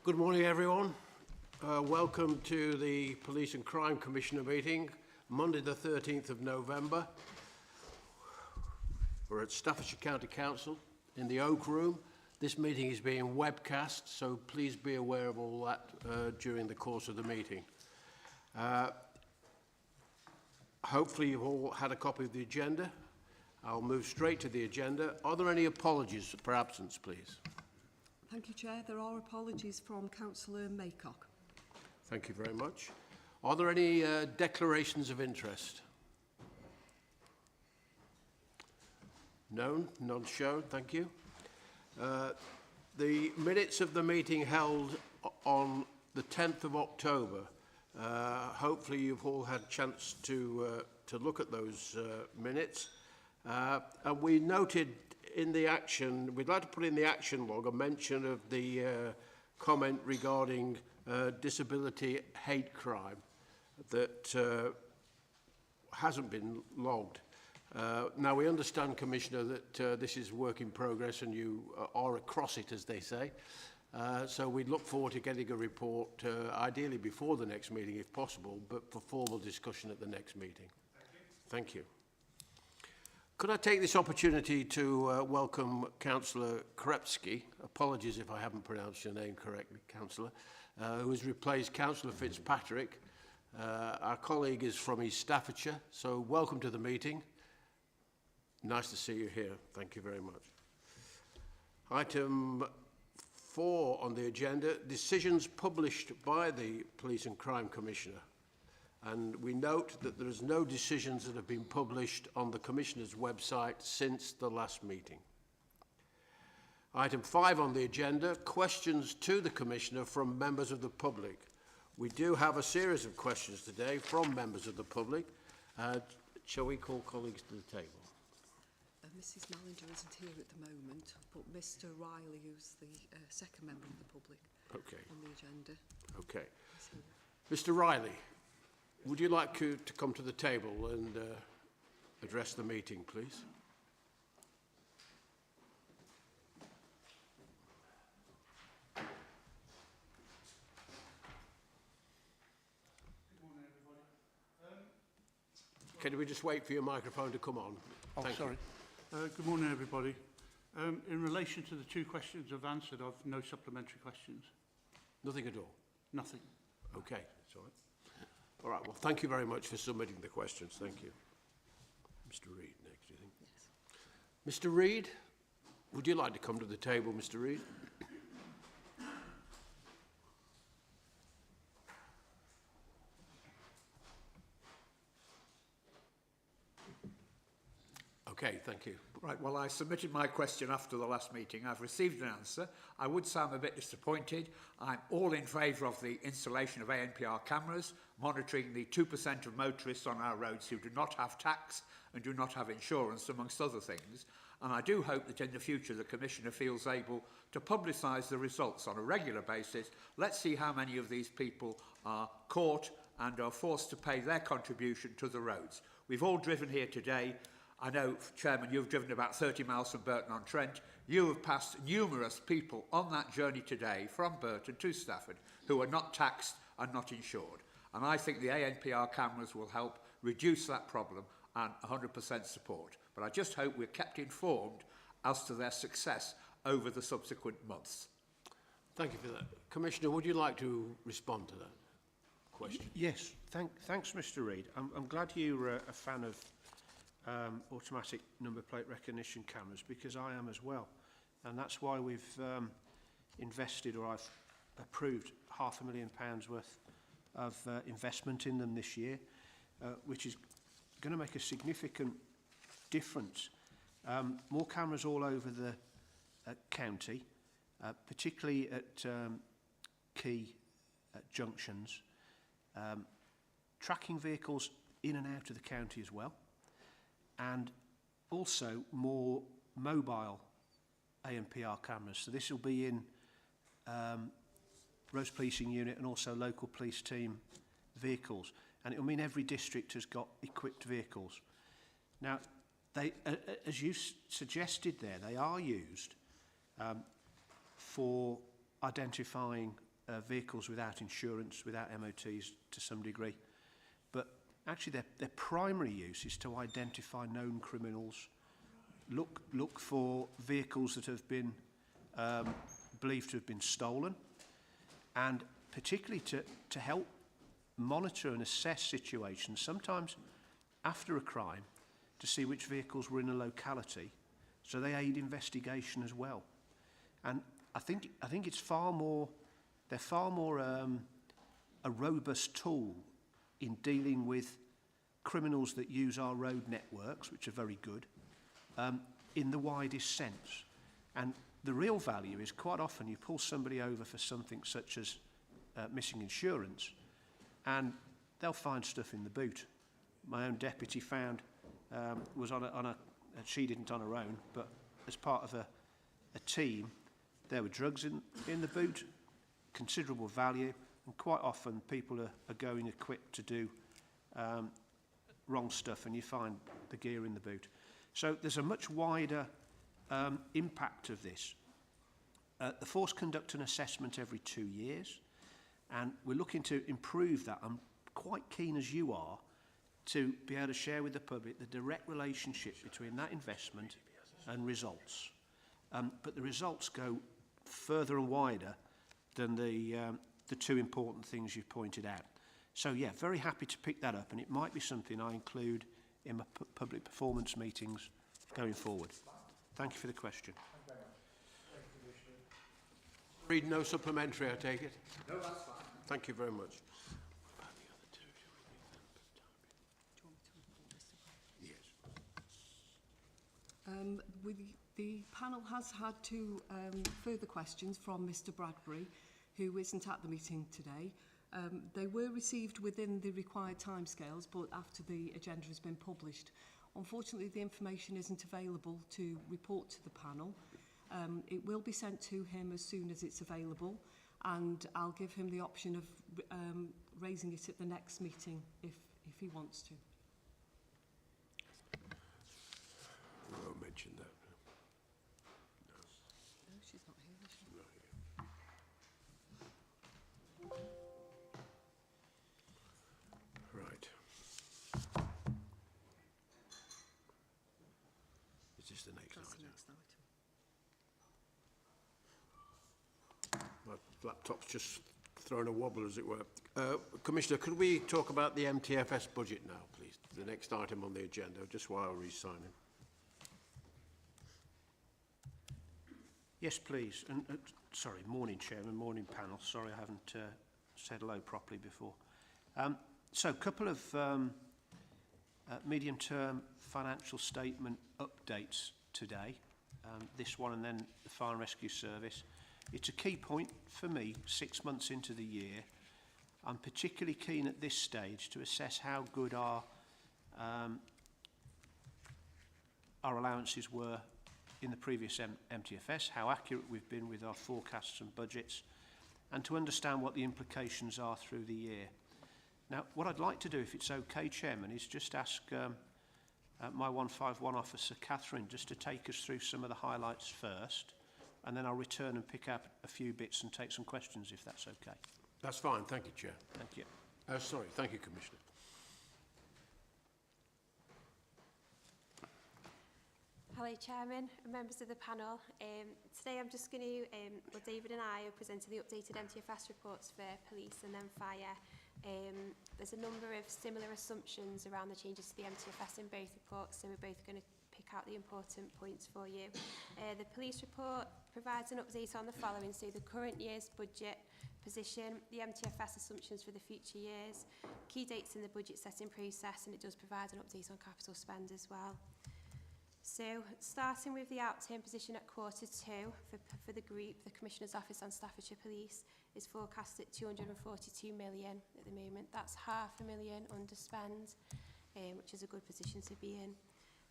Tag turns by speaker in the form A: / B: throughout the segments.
A: Good morning, everyone. Welcome to the Police and Crime Commissioner meeting, Monday the 13th of November. We're at Staffordshire County Council in the Oak Room. This meeting is being webcast, so please be aware of all that during the course of the meeting. Hopefully you've all had a copy of the agenda. I'll move straight to the agenda. Are there any apologies for absence, please?
B: Thank you, Chair. There are apologies from Councillor Maycock.
A: Thank you very much. Are there any declarations of interest? No, none shown. Thank you. The minutes of the meeting held on the 10th of October. Hopefully you've all had a chance to look at those minutes. And we noted in the action, we'd like to put in the action log a mention of the comment regarding disability hate crime that hasn't been logged. Now we understand, Commissioner, that this is work in progress and you are across it, as they say. So we look forward to getting a report, ideally before the next meeting if possible, but for formal discussion at the next meeting. Thank you. Could I take this opportunity to welcome Councillor Krepsky, apologies if I haven't pronounced your name correctly, Councillor, who has replaced Councillor Fitzpatrick. Our colleague is from East Staffordshire, so welcome to the meeting. Nice to see you here. Thank you very much. Item 4 on the agenda, decisions published by the Police and Crime Commissioner. And we note that there is no decisions that have been published on the Commissioner's website since the last meeting. Item 5 on the agenda, questions to the Commissioner from members of the public. We do have a series of questions today from members of the public. Shall we call colleagues to the table?
B: Mrs Mallinger isn't here at the moment, but Mr Riley, who's the second member of the public on the agenda.
A: Okay. Mr Riley, would you like to come to the table and address the meeting, please?
C: Good morning, everybody.
A: Can we just wait for your microphone to come on?
C: Oh, sorry. Good morning, everybody. In relation to the 2 questions I've answered, I've no supplementary questions.
A: Nothing at all?
C: Nothing.
A: Okay, that's all right. All right, well, thank you very much for submitting the questions. Thank you. Mr Reid next, do you think? Yes. Mr Reid, would you like to come to the table, Mr Reid? Okay, thank you.
D: Right, well, I submitted my question after the last meeting. I've received an answer. I would say I'm a bit disappointed. I'm all in favour of the installation of ANPR cameras, monitoring the 2% of motorists on our roads who do not have tax and do not have insurance, amongst other things. And I do hope that in the future the Commissioner feels able to publicise the results on a regular basis. Let's see how many of these people are caught and are forced to pay their contribution to the roads. We've all driven here today. I know, Chairman, you've driven about 30 miles from Burton-on-Trent. You have passed numerous people on that journey today from Burton to Stafford who are not taxed and not insured. And I think the ANPR cameras will help reduce that problem and 100% support. But I just hope we're kept informed as to their success over the subsequent months.
A: Thank you for that. Commissioner, would you like to respond to that question?
E: Yes, thanks, Mr Reid. I'm glad you're a fan of automatic number plate recognition cameras, because I am as well, and that's why we've invested, or I've approved £500,000 worth of investment in them this year, which is going to make a significant difference. More cameras all over the county, particularly at key junctions, tracking vehicles in and out of the county as well, and also more mobile ANPR cameras. So this will be in Roads Policing Unit and also local police team vehicles. And it will mean every district has got equipped vehicles. Now, they, as you suggested there, they are used for identifying vehicles without insurance, without MOTs to some degree. But actually their primary use is to identify known criminals, look for vehicles that have been believed to have been stolen, and particularly to help monitor and assess situations, sometimes after a crime, to see which vehicles were in a locality, so they aid investigation as well. And I think it's they're far more a robust tool in dealing with criminals that use our road networks, which are very good, in the widest sense. And the real value is quite often you pull somebody over for something such as missing insurance, and they'll find stuff in the boot. My own deputy found, was on a she didn't on her own, but as part of a team, there were drugs in the boot, considerable value, and quite often people are going equipped to do wrong stuff, and you find the gear in the boot. So there's a much wider impact of this. The force conduct an assessment every 2 years, and we're looking to improve that. I'm quite keen, as you are, to be able to share with the public the direct relationship between that investment and results. But the results go further and wider than the two important things you've pointed out. So yeah, very happy to pick that up, and it might be something I include in my public performance meetings going forward. Thank you for the question.
A: Read no supplementary, I take it?
D: No, that's fine.
A: Thank you very much.
B: The panel has had two further questions from Mr Bradbury, who isn't at the meeting today. They were received within the required timescales, but after the agenda has been published. Unfortunately, the information isn't available to report to the panel. It will be sent to him as soon as it's available, and I'll give him the option of raising it at the next meeting if he wants to.
A: I won't mention that.
B: No, she's not here, is she?
A: Right. Is this the next
B: That's the
A: item?
B: next item.
A: My laptop's just thrown a wobble, as it were. Commissioner, could we talk about the MTFS budget now, please? The next item on the agenda, just while we're re-signing.
E: Yes, please. And sorry, morning, Chairman, morning, panel. Sorry, I haven't said hello properly before. So, a couple of medium-term financial statement updates today. This one and then the Fire and Rescue Service. It's a key point for me, 6 months into the year. I'm particularly keen at this stage to assess how good our allowances were in the previous MTFS, how accurate we've been with our forecasts and budgets, and to understand what the implications are through the year. Now, what I'd like to do, if it's okay, Chairman, is just ask my 151 officer, Catherine, just to take us through some of the highlights first, and then I'll return and pick up a few bits and take some questions, if that's okay.
A: That's fine. Thank you, Chair.
E: Thank you.
A: Sorry. Thank you, Commissioner.
F: Hello Chairman and members of the panel. Today I'm just going to, well, David and I are presenting the updated MTFS reports for police and then fire. There's a number of similar assumptions around the changes to the MTFS in both reports, so we're both going to pick out the important points for you. The police report provides an update on the following, so the current year's budget position, the MTFS assumptions for the future years, key dates in the budget setting process, and it does provide an update on capital spend as well. So, starting with the outturn position at Q2 for the group, the Commissioner's Office on Staffordshire Police is forecast at 242 million at the moment. That's $500,000 underspend, which is a good position to be in.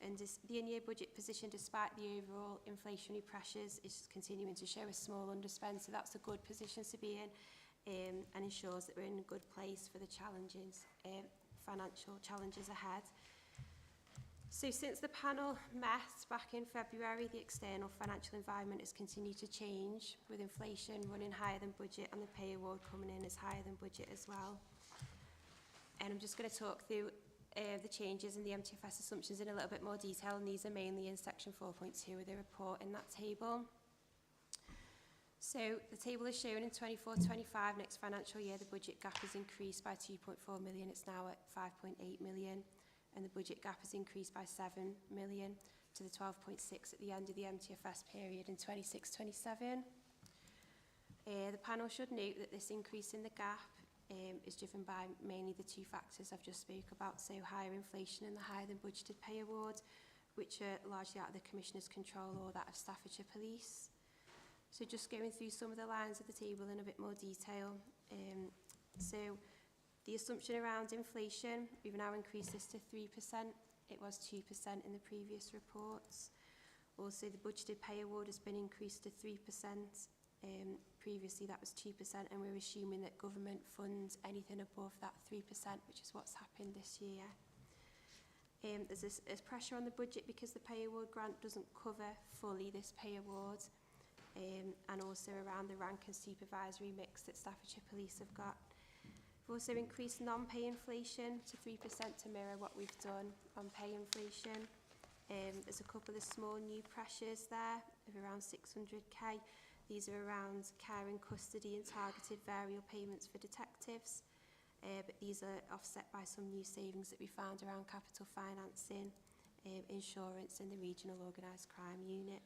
F: And the in-year budget position, despite the overall inflationary pressures, is continuing to show a small underspend, so that's a good position to be in, and ensures that we're in a good place for the challenges, financial challenges ahead. So since the panel met back in February, the external financial environment has continued to change, with inflation running higher than budget and the pay award coming in as higher than budget as well. And I'm just going to talk through the changes in the MTFS assumptions in a little bit more detail, and these are mainly in section 4.2 of the report in that table. So the table is shown in 24-25 next financial year. The budget gap has increased by 2.4 million. It's now at 5.8 million. And the budget gap has increased by 7 million to the 12.6 at the end of the MTFS period in 26-27. The panel should note that this increase in the gap is driven by mainly the two factors I've just spoke about, so higher inflation and the higher than budgeted pay awards, which are largely out of the Commissioner's control or that of Staffordshire Police. So just going through some of the lines of the table in a bit more detail. So the assumption around inflation, we've now increased this to 3%. It was 2% in the previous reports. Also, the budgeted pay award has been increased to 3%. Previously, that was 2%, and we're assuming that government funds anything above that 3%, which is what's happened this year. There's pressure on the budget because the pay award grant doesn't cover fully this pay award, and also around the rank and supervisory mix that Staffordshire Police have got. We've also increased non-pay inflation to 3% to mirror what we've done on pay inflation. There's a couple of small new pressures there of around 600k. These are around care and custody and targeted variable payments for detectives. But these are offset by some new savings that we found around capital financing, insurance and the Regional Organised Crime Unit.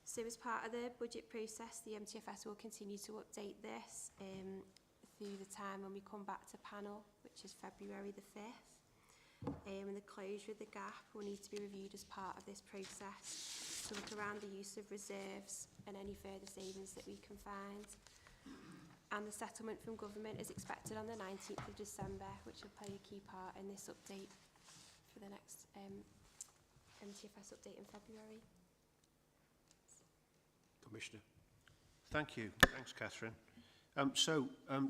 F: So as part of the budget process, the MTFS will continue to update this through the time when we come back to panel, which is February the 5th. And the closure of the gap will need to be reviewed as part of this process to look around the use of reserves and any further savings that we can find. And the settlement from government is expected on the 19th of December, which will play a key part in this update for the next MTFS update in February.
A: Commissioner.
E: Thank you. Thanks, Catherine.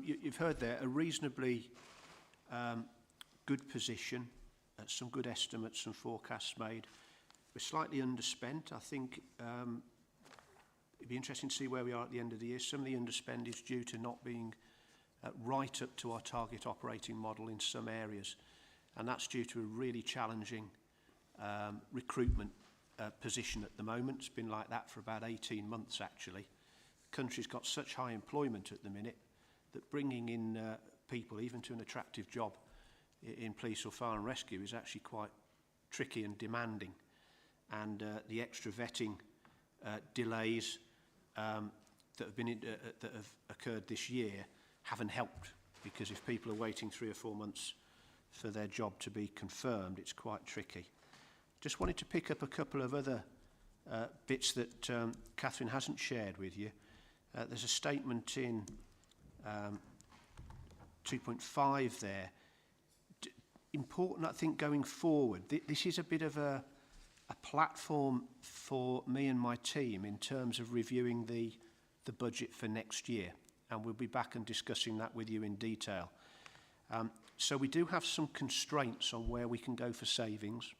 E: You've heard there a reasonably good position, some good estimates and forecasts made. We're slightly underspent. I think it'd be interesting to see where we are at the end of the year. Some of the underspend is due to not being right up to our target operating model in some areas, and that's due to a really challenging recruitment position at the moment. It's been like that for about 18 months actually. The country's got such high employment at the minute that bringing in people, even to an attractive job in police or fire and rescue, is actually quite tricky and demanding. And the extra vetting delays that have occurred this year haven't helped, because if people are waiting 3 or 4 months for their job to be confirmed, it's quite tricky. Just wanted to pick up a couple of other bits that Catherine hasn't shared with you. There's a statement in 2.5 there. Important, I think, going forward. This is a bit of a platform for me and my team in terms of reviewing the budget for next year, and we'll be back and discussing that with you in detail. So we do have some constraints on where we can go for savings.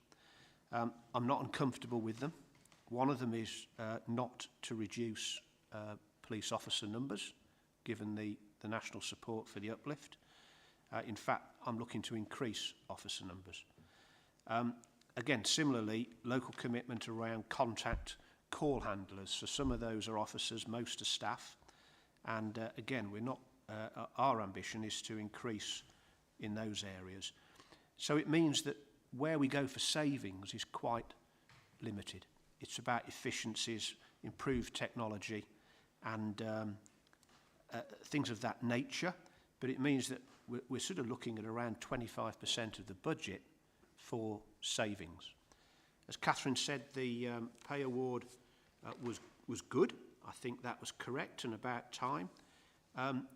E: I'm not uncomfortable with them. One of them is not to reduce police officer numbers, given the national support for the uplift. In fact, I'm looking to increase officer numbers. Again, similarly, local commitment around contact call handlers. So some of those are officers, most are staff. And again, we're not, our ambition is to increase in those areas. So it means that where we go for savings is quite limited. It's about efficiencies, improved technology, and things of that nature. But it means that we're sort of looking at around 25% of the budget for savings. As Catherine said, the pay award was good. I think that was correct and about time, and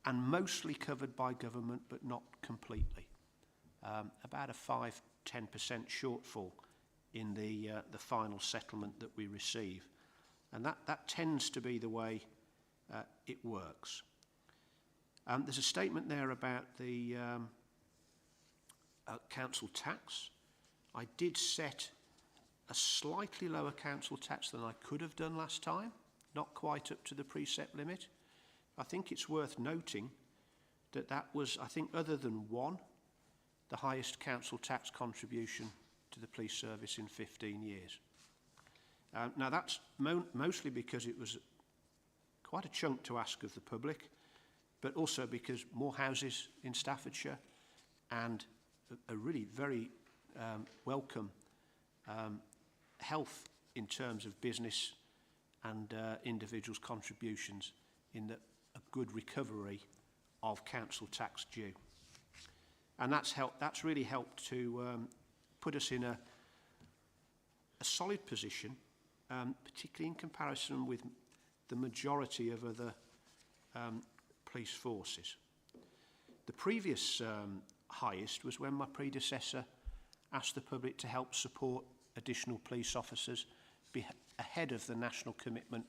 E: mostly covered by government, but not completely. About a 5-10% shortfall in the final settlement that we receive, and that tends to be the way it works. There's a statement there about the council tax. I did set a slightly lower council tax than I could have done last time, not quite up to the precept limit. I think it's worth noting that that was, I think, other than one, the highest council tax contribution to the police service in 15 years. Now that's mostly because it was quite a chunk to ask of the public, but also because more houses in Staffordshire and a really very welcome health in terms of business and individuals' contributions in a good recovery of council tax due. And that's really helped to put us in a solid position, particularly in comparison with the majority of other police forces. The previous highest was when my predecessor asked the public to help support additional police officers ahead of the national commitment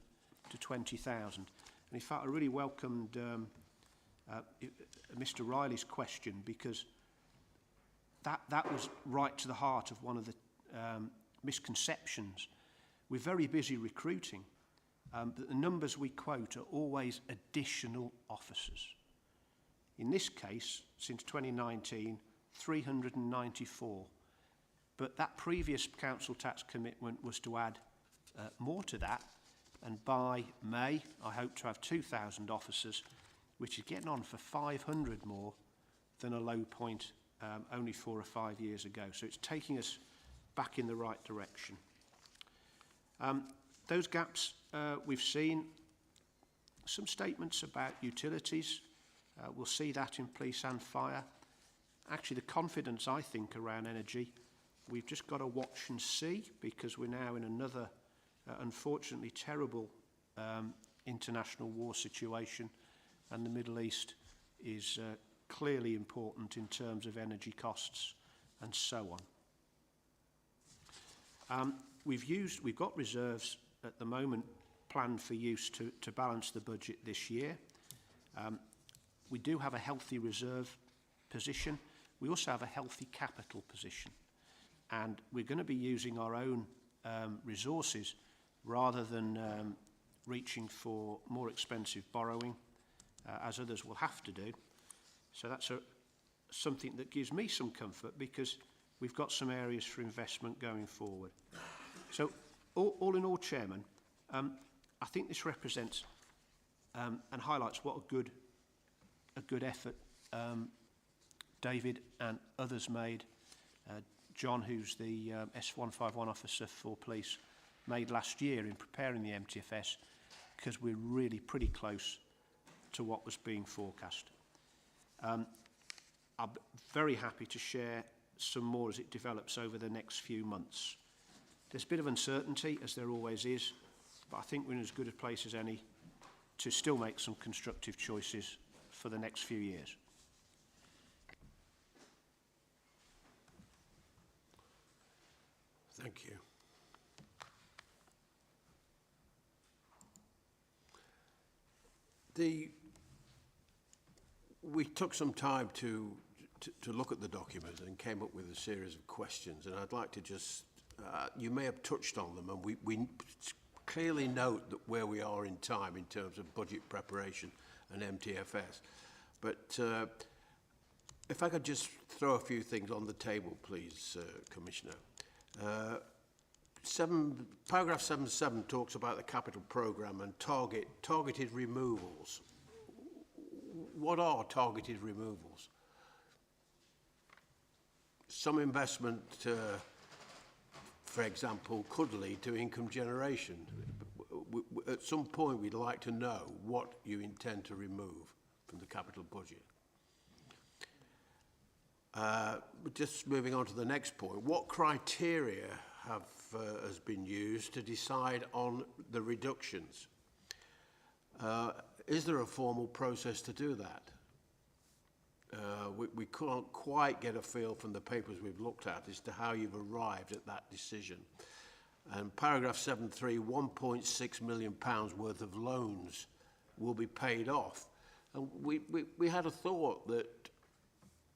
E: to 20,000. And in fact, I really welcomed Mr. Riley's question, because that was right to the heart of one of the misconceptions. We're very busy recruiting, but the numbers we quote are always additional officers. In this case, since 2019, 394. But that previous council tax commitment was to add more to that, and by May I hope to have 2,000 officers, which is getting on for 500 more than a low point only 4 or 5 years ago. So it's taking us back in the right direction. Those gaps we've seen, some statements about utilities. We'll see that in police and fire. Actually, the confidence, I think, around energy, we've just got to watch and see, because we're now in another, unfortunately, terrible international war situation, and the Middle East is clearly important in terms of energy costs and so on. We've got reserves at the moment planned for use to balance the budget this year. We do have a healthy reserve position. We also have a healthy capital position, and we're going to be using our own resources rather than reaching for more expensive borrowing, as others will have to do. So that's something that gives me some comfort, because we've got some areas for investment going forward. So all in all, Chairman, I think this represents and highlights what a good effort David and others made. John, who's the S151 officer for police, made last year in preparing the MTFS, because we're really pretty close to what was being forecast. I'm very happy to share some more as it develops over the next few months. There's a bit of uncertainty, as there always is, but I think we're in as good a place as any to still make some constructive choices for the next few years.
A: Thank you. We took some time to look at the document and came up with a series of questions, and I'd like to just, you may have touched on them, and we clearly note that where we are in time in terms of budget preparation and MTFS. But if I could just throw a few things on the table, please, Commissioner. Paragraph 7.7 talks about the capital programme and targeted removals. What are targeted removals? Some investment, for example, could lead to income generation. At some point, we'd like to know what you intend to remove from the capital budget. Just moving on to the next point, what criteria has been used to decide on the reductions? Is there a formal process to do that? We can't quite get a feel from the papers we've looked at as to how you've arrived at that decision. And paragraph 7.3, £1.6 million worth of loans will be paid off. And we had a thought that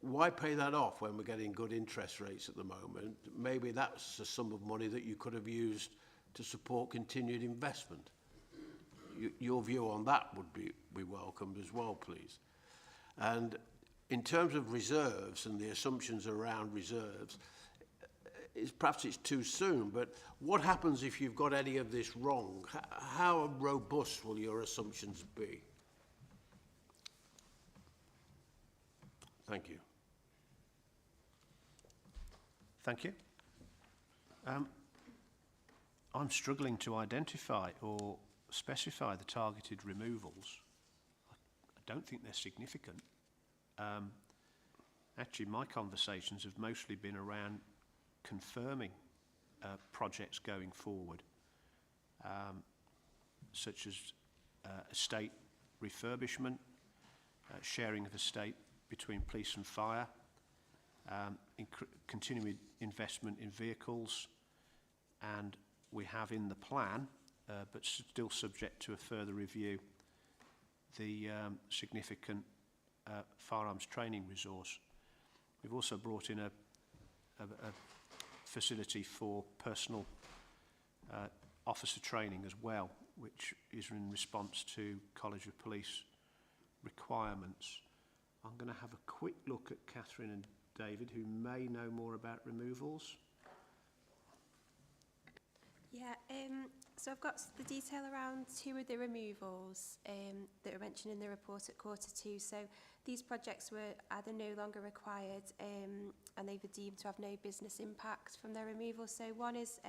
A: why pay that off when we're getting good interest rates at the moment? Maybe that's a sum of money that you could have used to support continued investment. Your view on that would be welcomed as well, please. And in terms of reserves and the assumptions around reserves, perhaps it's too soon, but what happens if you've got any of this wrong? How robust will your assumptions be? Thank you.
E: Thank you. I'm struggling to identify or specify the targeted removals. I don't think they're significant. Actually, my conversations have mostly been around confirming projects going forward, such as estate refurbishment, sharing of estate between police and fire, continuing investment in vehicles, and we have in the plan, but still subject to a further review, the significant firearms training resource. We've also brought in a facility for personal officer training as well, which is in response to College of Police requirements. I'm going to have a quick look at Catherine and David, who may know more about removals.
F: Yeah, so I've got the detail around 2 of the removals that are mentioned in the report at Q2. So these projects were either no longer required and they were deemed to have no business impact from their removal. So one is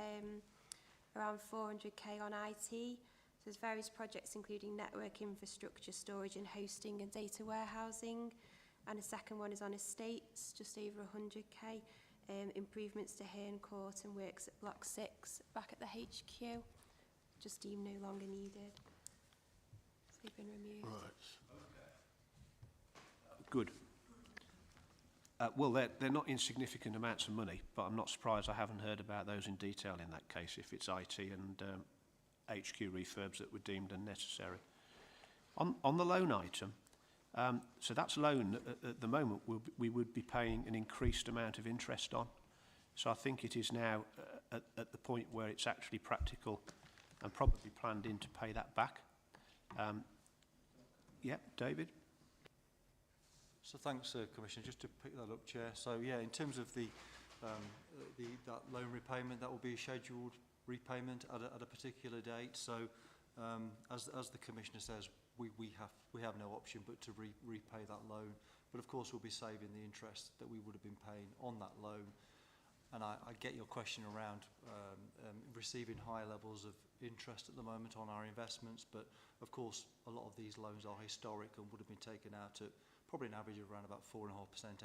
F: around 400k on IT. So there's various projects including network infrastructure, storage and hosting and data warehousing. And the second one is on estates, just over 100k. Improvements to Herne Court and works at Block 6 back at the HQ, just deemed no longer needed. So they've been removed.
A: Right.
E: Good. Well, they're not insignificant amounts of money, but I'm not surprised I haven't heard about those in detail in that case, if it's IT and HQ refurbs that were deemed unnecessary. On the loan item, so that's loan at the moment we would be paying an increased amount of interest on. So I think it is now at the point where it's actually practical and probably planned in to pay that back. Yeah, David?
G: So thanks, Commissioner. Just to pick that up, Chair. So yeah, in terms of that loan repayment, that will be a scheduled repayment at a particular date. So as the Commissioner says, we have no option but to repay that loan. But of course, we'll be saving the interest that we would have been paying on that loan. And I get your question around receiving high levels of interest at the moment on our investments. But of course, a lot of these loans are historic and would have been taken out at probably an average of around about 4.5%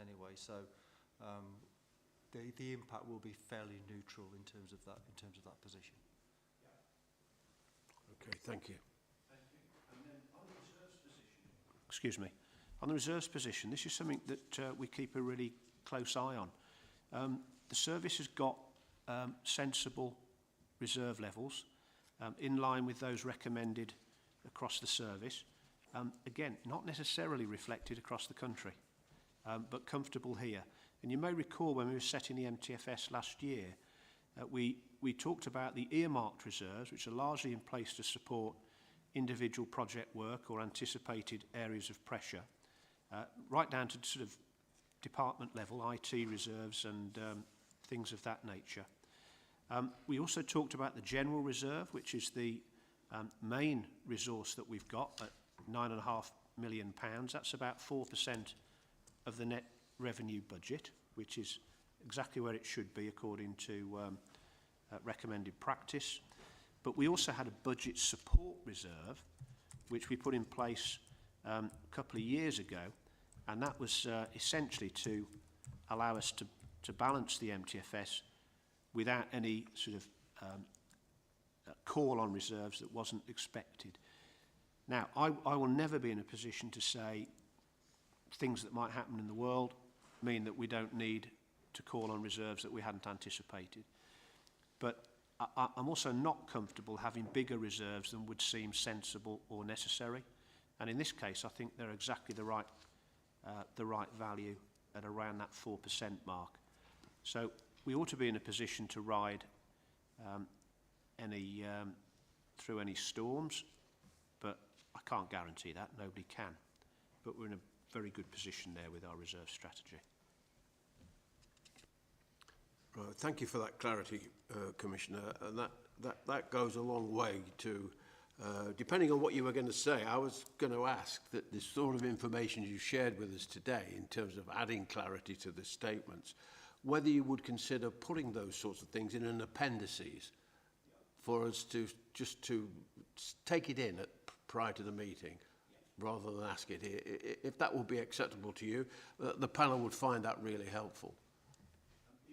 G: anyway. So the impact will be fairly neutral in terms of that position.
A: Okay, thank you.
E: Excuse me. On the reserves position, this is something that we keep a really close eye on. The service has got sensible reserve levels in line with those recommended across the service. Again, not necessarily reflected across the country, but comfortable here. And you may recall when we were setting the MTFS last year, we talked about the earmarked reserves, which are largely in place to support individual project work or anticipated areas of pressure, right down to sort of department level, IT reserves and things of that nature. We also talked about the general reserve, which is the main resource that we've got at £9.5 million. That's about 4% of the net revenue budget, which is exactly where it should be according to recommended practice. But we also had a budget support reserve, which we put in place a couple of years ago, and that was essentially to allow us to balance the MTFS without any sort of call on reserves that wasn't expected. Now, I will never be in a position to say things that might happen in the world mean that we don't need to call on reserves that we hadn't anticipated. But I'm also not comfortable having bigger reserves than would seem sensible or necessary. And in this case, I think they're exactly the right value at around that 4% mark. So we ought to be in a position to ride through any storms, but I can't guarantee that, nobody can. But we're in a very good position there with our reserve strategy.
A: Right, thank you for that clarity, Commissioner, and that goes a long way to, depending on what you were going to say, I was going to ask that the sort of information you shared with us today in terms of adding clarity to the statements, whether you would consider putting those sorts of things in an appendices for us to just to take it in prior to the meeting, rather than ask it here. If that would be acceptable to you, the panel would find that really helpful.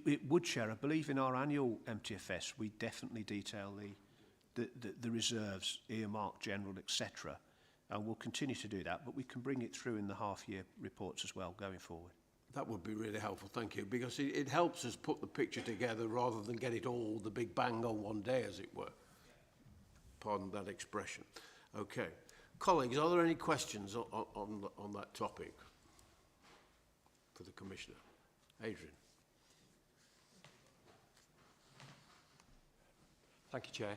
E: It would, Chair. I believe in our annual MTFS we definitely detail the reserves, earmark, general, etc. And we'll continue to do that, but we can bring it through in the half-year reports as well going forward. That
A: would be really helpful, thank you, because it helps us put the picture together rather than get it all the big bang on one day, as it were. Pardon that expression. Okay. Colleagues, are there any questions on that topic for the Commissioner? Adrian.
H: Thank you, Chair.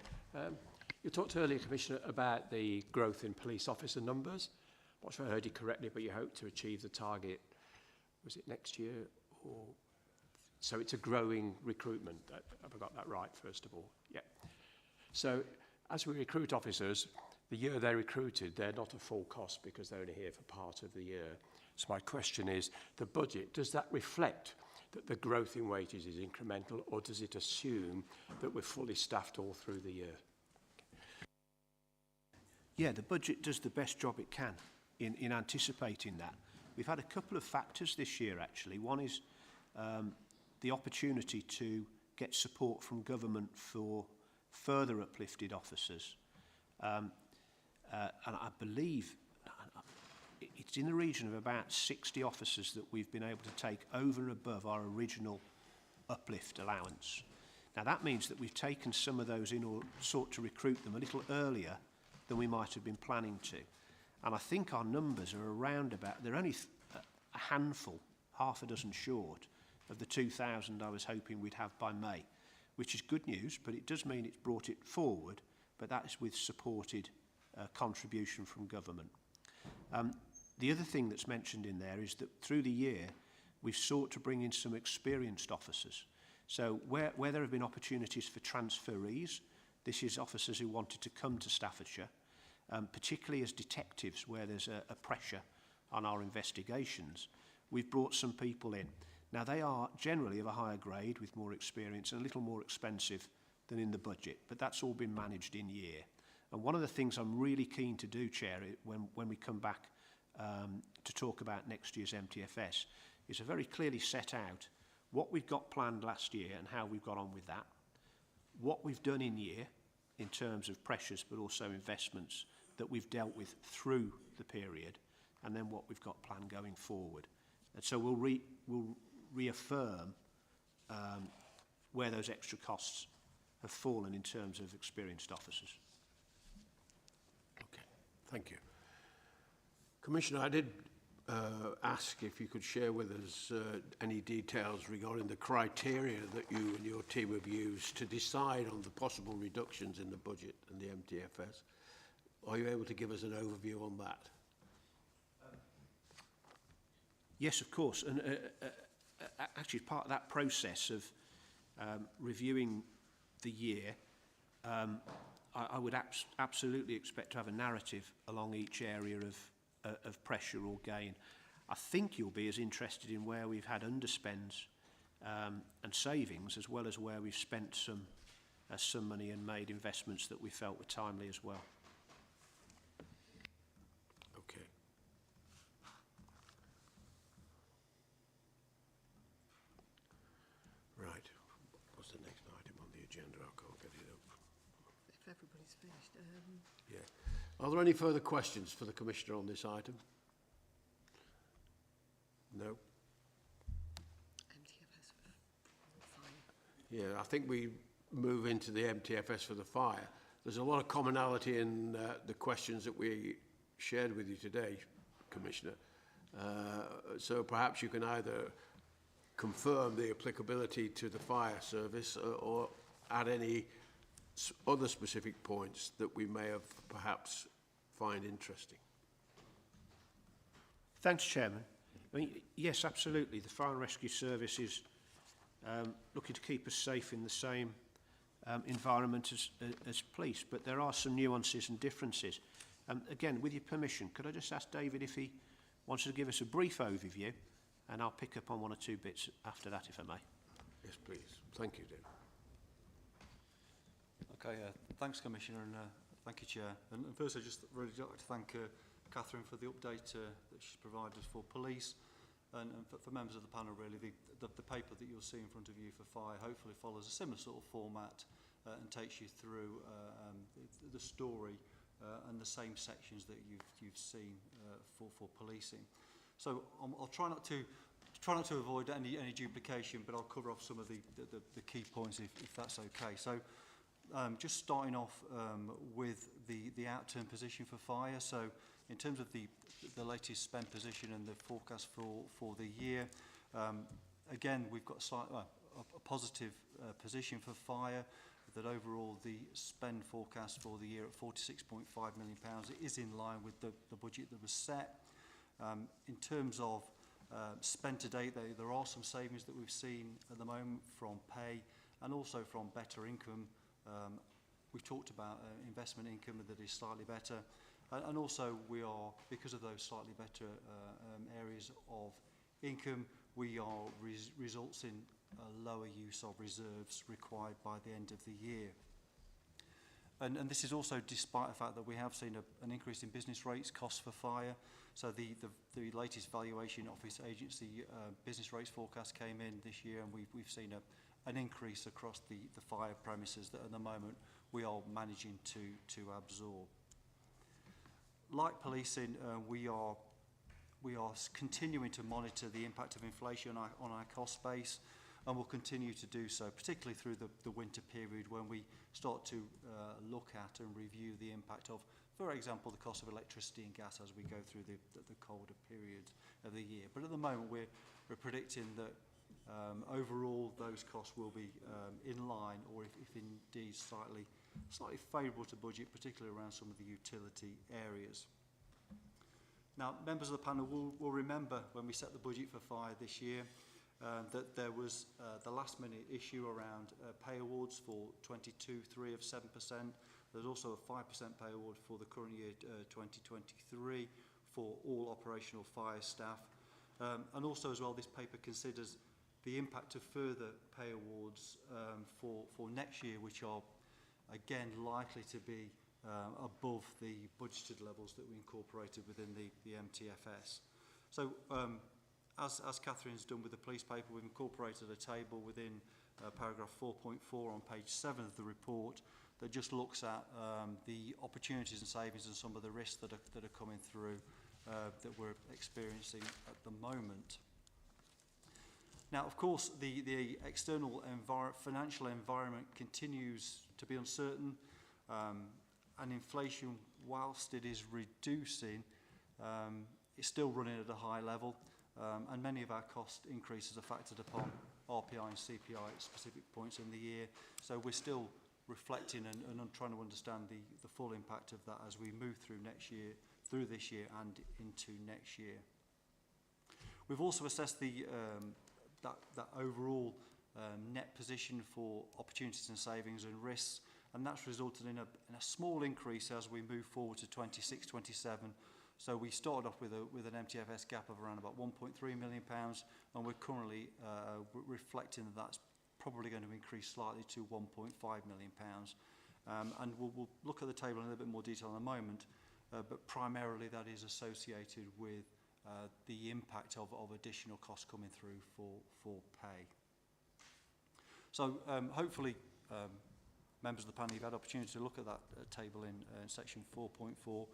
H: You talked earlier, Commissioner, about the growth in police officer numbers. I'm not sure I heard you correctly, but you hope to achieve the target, was it next year? So it's a growing recruitment. Have I got that right, first of all? Yeah. So as we recruit officers, the year they're recruited, they're not at full cost because they're only here for part of the year. So my question is, the budget, does that reflect that the growth in wages is incremental, or does it assume that we're fully staffed all through the year?
E: Yeah, the budget does the best job it can in anticipating that. We've had a couple of factors this year, actually. One is the opportunity to get support from government for further uplifted officers. And I believe it's in the region of about 60 officers that we've been able to take over and above our original uplift allowance. Now that means that we've taken some of those in or sought to recruit them a little earlier than we might have been planning to. And I think our numbers are around about, they're only a handful, half a dozen short of the 2,000 I was hoping we'd have by May, which is good news, but it does mean it's brought it forward, but that is with supported contribution from government. The other thing that's mentioned in there is that through the year, we've sought to bring in some experienced officers. So where there have been opportunities for transferees, this is officers who wanted to come to Staffordshire, particularly as detectives where there's a pressure on our investigations, we've brought some people in. Now they are generally of a higher grade with more experience and a little more expensive than in the budget, but that's all been managed in year. And one of the things I'm really keen to do, Chair, when we come back to talk about next year's MTFS, is to very clearly set out what we've got planned last year and how we've got on with that, what we've done in year in terms of pressures but also investments that we've dealt with through the period, and then what we've got planned going forward. And so we'll reaffirm where those extra costs have fallen in terms of experienced officers.
A: Okay, thank you. Commissioner, I did ask if you could share with us any details regarding the criteria that you and your team have used to decide on the possible reductions in the budget and the MTFS. Are you able to give us an overview on that?
E: Yes, of course. And actually, part of that process of reviewing the year, I would absolutely expect to have a narrative along each area of pressure or gain. I think you'll be as interested in where we've had underspends and savings, as well as where we've spent some money and made investments that we felt were timely as well.
A: Okay. Right. What's the next item on the agenda? I can't get it up.
B: If everybody's finished.
A: Yeah. Are there any further questions for the Commissioner on this item? No?
B: MTFS for fire.
A: Yeah, I think we move into the MTFS for the fire. There's a lot of commonality in the questions that we shared with you today, Commissioner. So perhaps you can either confirm the applicability to the fire service or add any other specific points that we may have perhaps find interesting.
E: Thanks, Chairman. I mean, yes, absolutely. The Fire and Rescue Service is looking to keep us safe in the same environment as police, but there are some nuances and differences. Again, with your permission, could I just ask David if he wants to give us a brief overview, and I'll pick up on one or two bits after that, if I may.
A: Yes, please. Thank you, David.
G: Okay, thanks, Commissioner, and thank you, Chair. And first, I just really like to thank Catherine for the update that she's provided for police, and for members of the panel, really. The paper that you'll see in front of you for fire hopefully follows a similar sort of format and takes you through the story and the same sections that you've seen for policing. So I'll try not to avoid any duplication, but I'll cover off some of the key points if that's okay. So just starting off with the out-turn position for fire. So in terms of the latest spend position and the forecast for the year, again, we've got a positive position for fire, that overall the spend forecast for the year at £46.5 million is in line with the budget that was set. In terms of spend to date, there are some savings that we've seen at the moment from pay and also from better income. We've talked about investment income that is slightly better, and also we are, because of those slightly better areas of income, we are results in a lower use of reserves required by the end of the year. And this is also despite the fact that we have seen an increase in business rates costs for fire. So the latest valuation office agency business rates forecast came in this year, and we've seen an increase across the fire premises that at the moment we are managing to absorb. Like policing, we are continuing to monitor the impact of inflation on our cost base, and will continue to do so, particularly through the winter period when we start to look at and review the impact of, for example, the cost of electricity and gas as we go through the colder periods of the year. But at the moment, we're predicting that overall those costs will be in line, or if indeed slightly favourable to budget, particularly around some of the utility areas. Now, members of the panel will remember when we set the budget for fire this year that there was the last minute issue around pay awards for 22-3 of 7%. There's also a 5% pay award for the current year 2023 for all operational fire staff. And also as well, this paper considers the impact of further pay awards for next year, which are again likely to be above the budgeted levels that we incorporated within the MTFS. So as Catherine's done with the police paper, we've incorporated a table within paragraph 4.4 on page 7 of the report that just looks at the opportunities and savings and some of the risks that are coming through that we're experiencing at the moment. Now, of course, the external financial environment continues to be uncertain, and inflation, whilst it is reducing, it's still running at a high level, and many of our cost increases are factored upon RPI and CPI at specific points in the year. So we're still reflecting and trying to understand the full impact of that as we move through this year and into next year. We've also assessed that overall net position for opportunities and savings and risks, and that's resulted in a small increase as we move forward to 26-27. So we started off with an MTFS gap of around about £1.3 million, and we're currently reflecting that that's probably going to increase slightly to £1.5 million. And we'll look at the table in a little bit more detail in a moment, but primarily that is associated with the impact of additional costs coming through for pay. So hopefully, members of the panel, you've had opportunity to look at that table in section 4.4.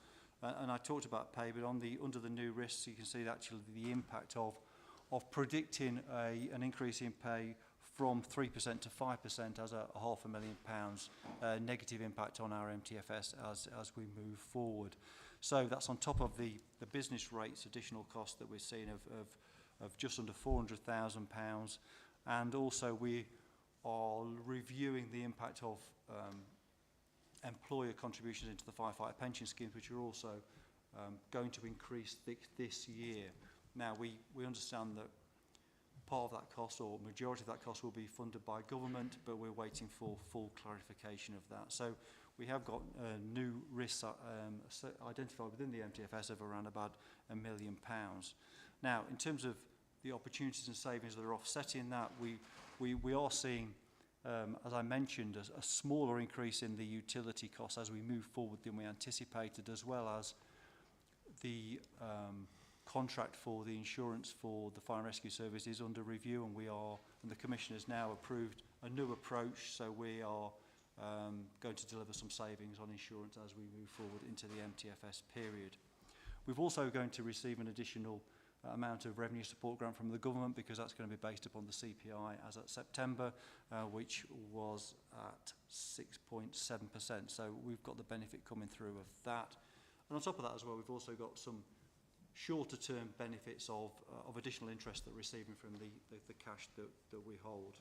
G: And I talked about pay, but under the new risks, you can see that actually the impact of predicting an increase in pay from 3% to 5% as a £500,000 negative impact on our MTFS as we move forward. So that's on top of the business rates additional cost that we're seeing of just under £400,000. And also we are reviewing the impact of employer contributions into the firefighter pension schemes, which are also going to increase this year. Now, we understand that part of that cost, or majority of that cost, will be funded by government, but we're waiting for full clarification of that. So we have got new risks identified within the MTFS of around about £1 million. Now, in terms of the opportunities and savings that are offsetting that, we are seeing, as I mentioned, a smaller increase in the utility costs as we move forward than we anticipated, as well as the contract for the insurance for the fire and rescue service is under review, and the Commission has now approved a new approach, so we are going to deliver some savings on insurance as we move forward into the MTFS period. We're also going to receive an additional amount of revenue support grant from the government, because that's going to be based upon the CPI as at September, which was at 6.7%. So we've got the benefit coming through of that. And on top of that as well, we've also got some shorter term benefits of additional interest that we're receiving from the cash that we hold.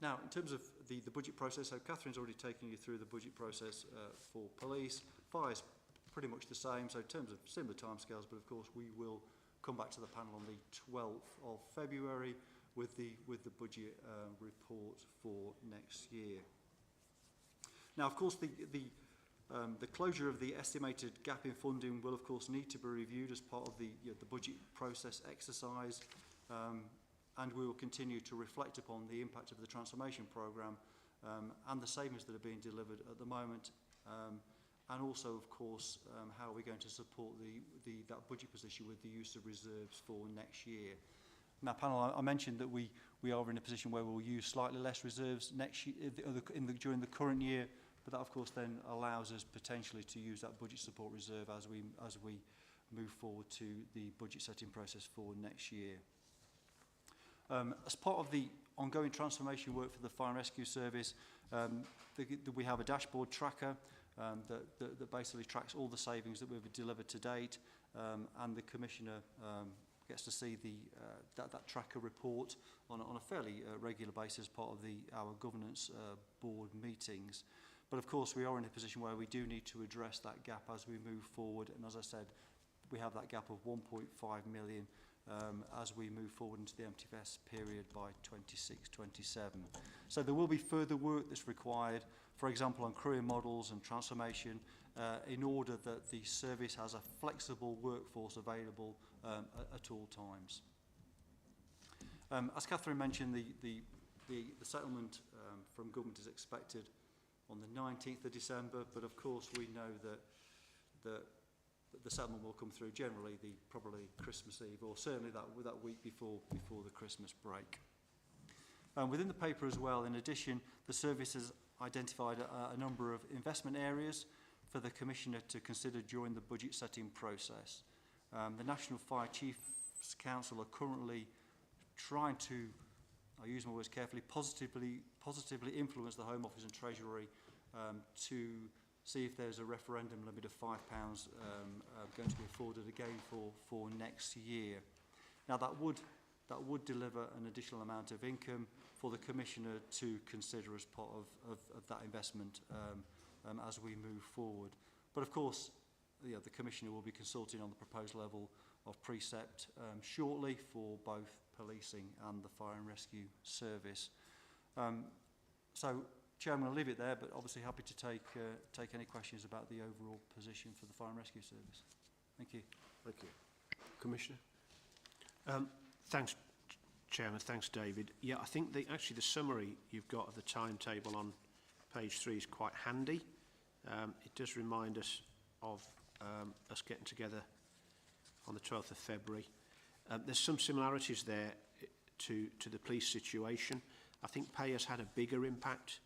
G: Now, in terms of the budget process, so Catherine's already taken you through the budget process for police. Fire's pretty much the same, so in terms of similar timescales, but of course we will come back to the panel on the 12th of February with the budget report for next year. Now, of course, the closure of the estimated gap in funding will, of course, need to be reviewed as part of the budget process exercise, and we will continue to reflect upon the impact of the transformation programme and the savings that are being delivered at the moment, and also, of course, how we're going to support that budget position with the use of reserves for next year. Now, panel, I mentioned that we are in a position where we'll use slightly less reserves next year, during the current year, but that, of course, then allows us potentially to use that budget support reserve as we move forward to the budget setting process for next year. As part of the ongoing transformation work for the Fire and Rescue Service, we have a dashboard tracker that basically tracks all the savings that we've delivered to date, and the Commissioner gets to see that tracker report on a fairly regular basis as part of our governance board meetings. But of course, we are in a position where we do need to address that gap as we move forward, and as I said, we have that gap of 1.5 million as we move forward into the MTFS period by 26-27. So there will be further work that's required, for example, on career models and transformation, in order that the service has a flexible workforce available at all times. As Catherine mentioned, the settlement from government is expected on the 19th of December, but of course we know that the settlement will come through generally probably Christmas Eve, or certainly that week before the Christmas break. Within the paper as well, in addition, the service has identified a number of investment areas for the Commissioner to consider during the budget setting process. The National Fire Chiefs Council are currently trying to, I use my words carefully, positively influence the Home Office and Treasury to see if there's a referendum limit of £5 going to be afforded again for next year. Now that would deliver an additional amount of income for the Commissioner to consider as part of that investment as we move forward. But of course, the Commissioner will be consulting on the proposed level of precept shortly for both policing and the Fire and Rescue Service. So, Chairman, I'll leave it there, but obviously happy to take any questions about the overall position for the Fire and Rescue Service. Thank you.
A: Thank you.
E: Commissioner. Thanks, Chairman. Thanks, David. Yeah, I think actually the summary you've got of the timetable on page 3 is quite handy. It does remind us of us getting together on the 12th of February. There's some similarities there to the police situation. I think pay has had a bigger impact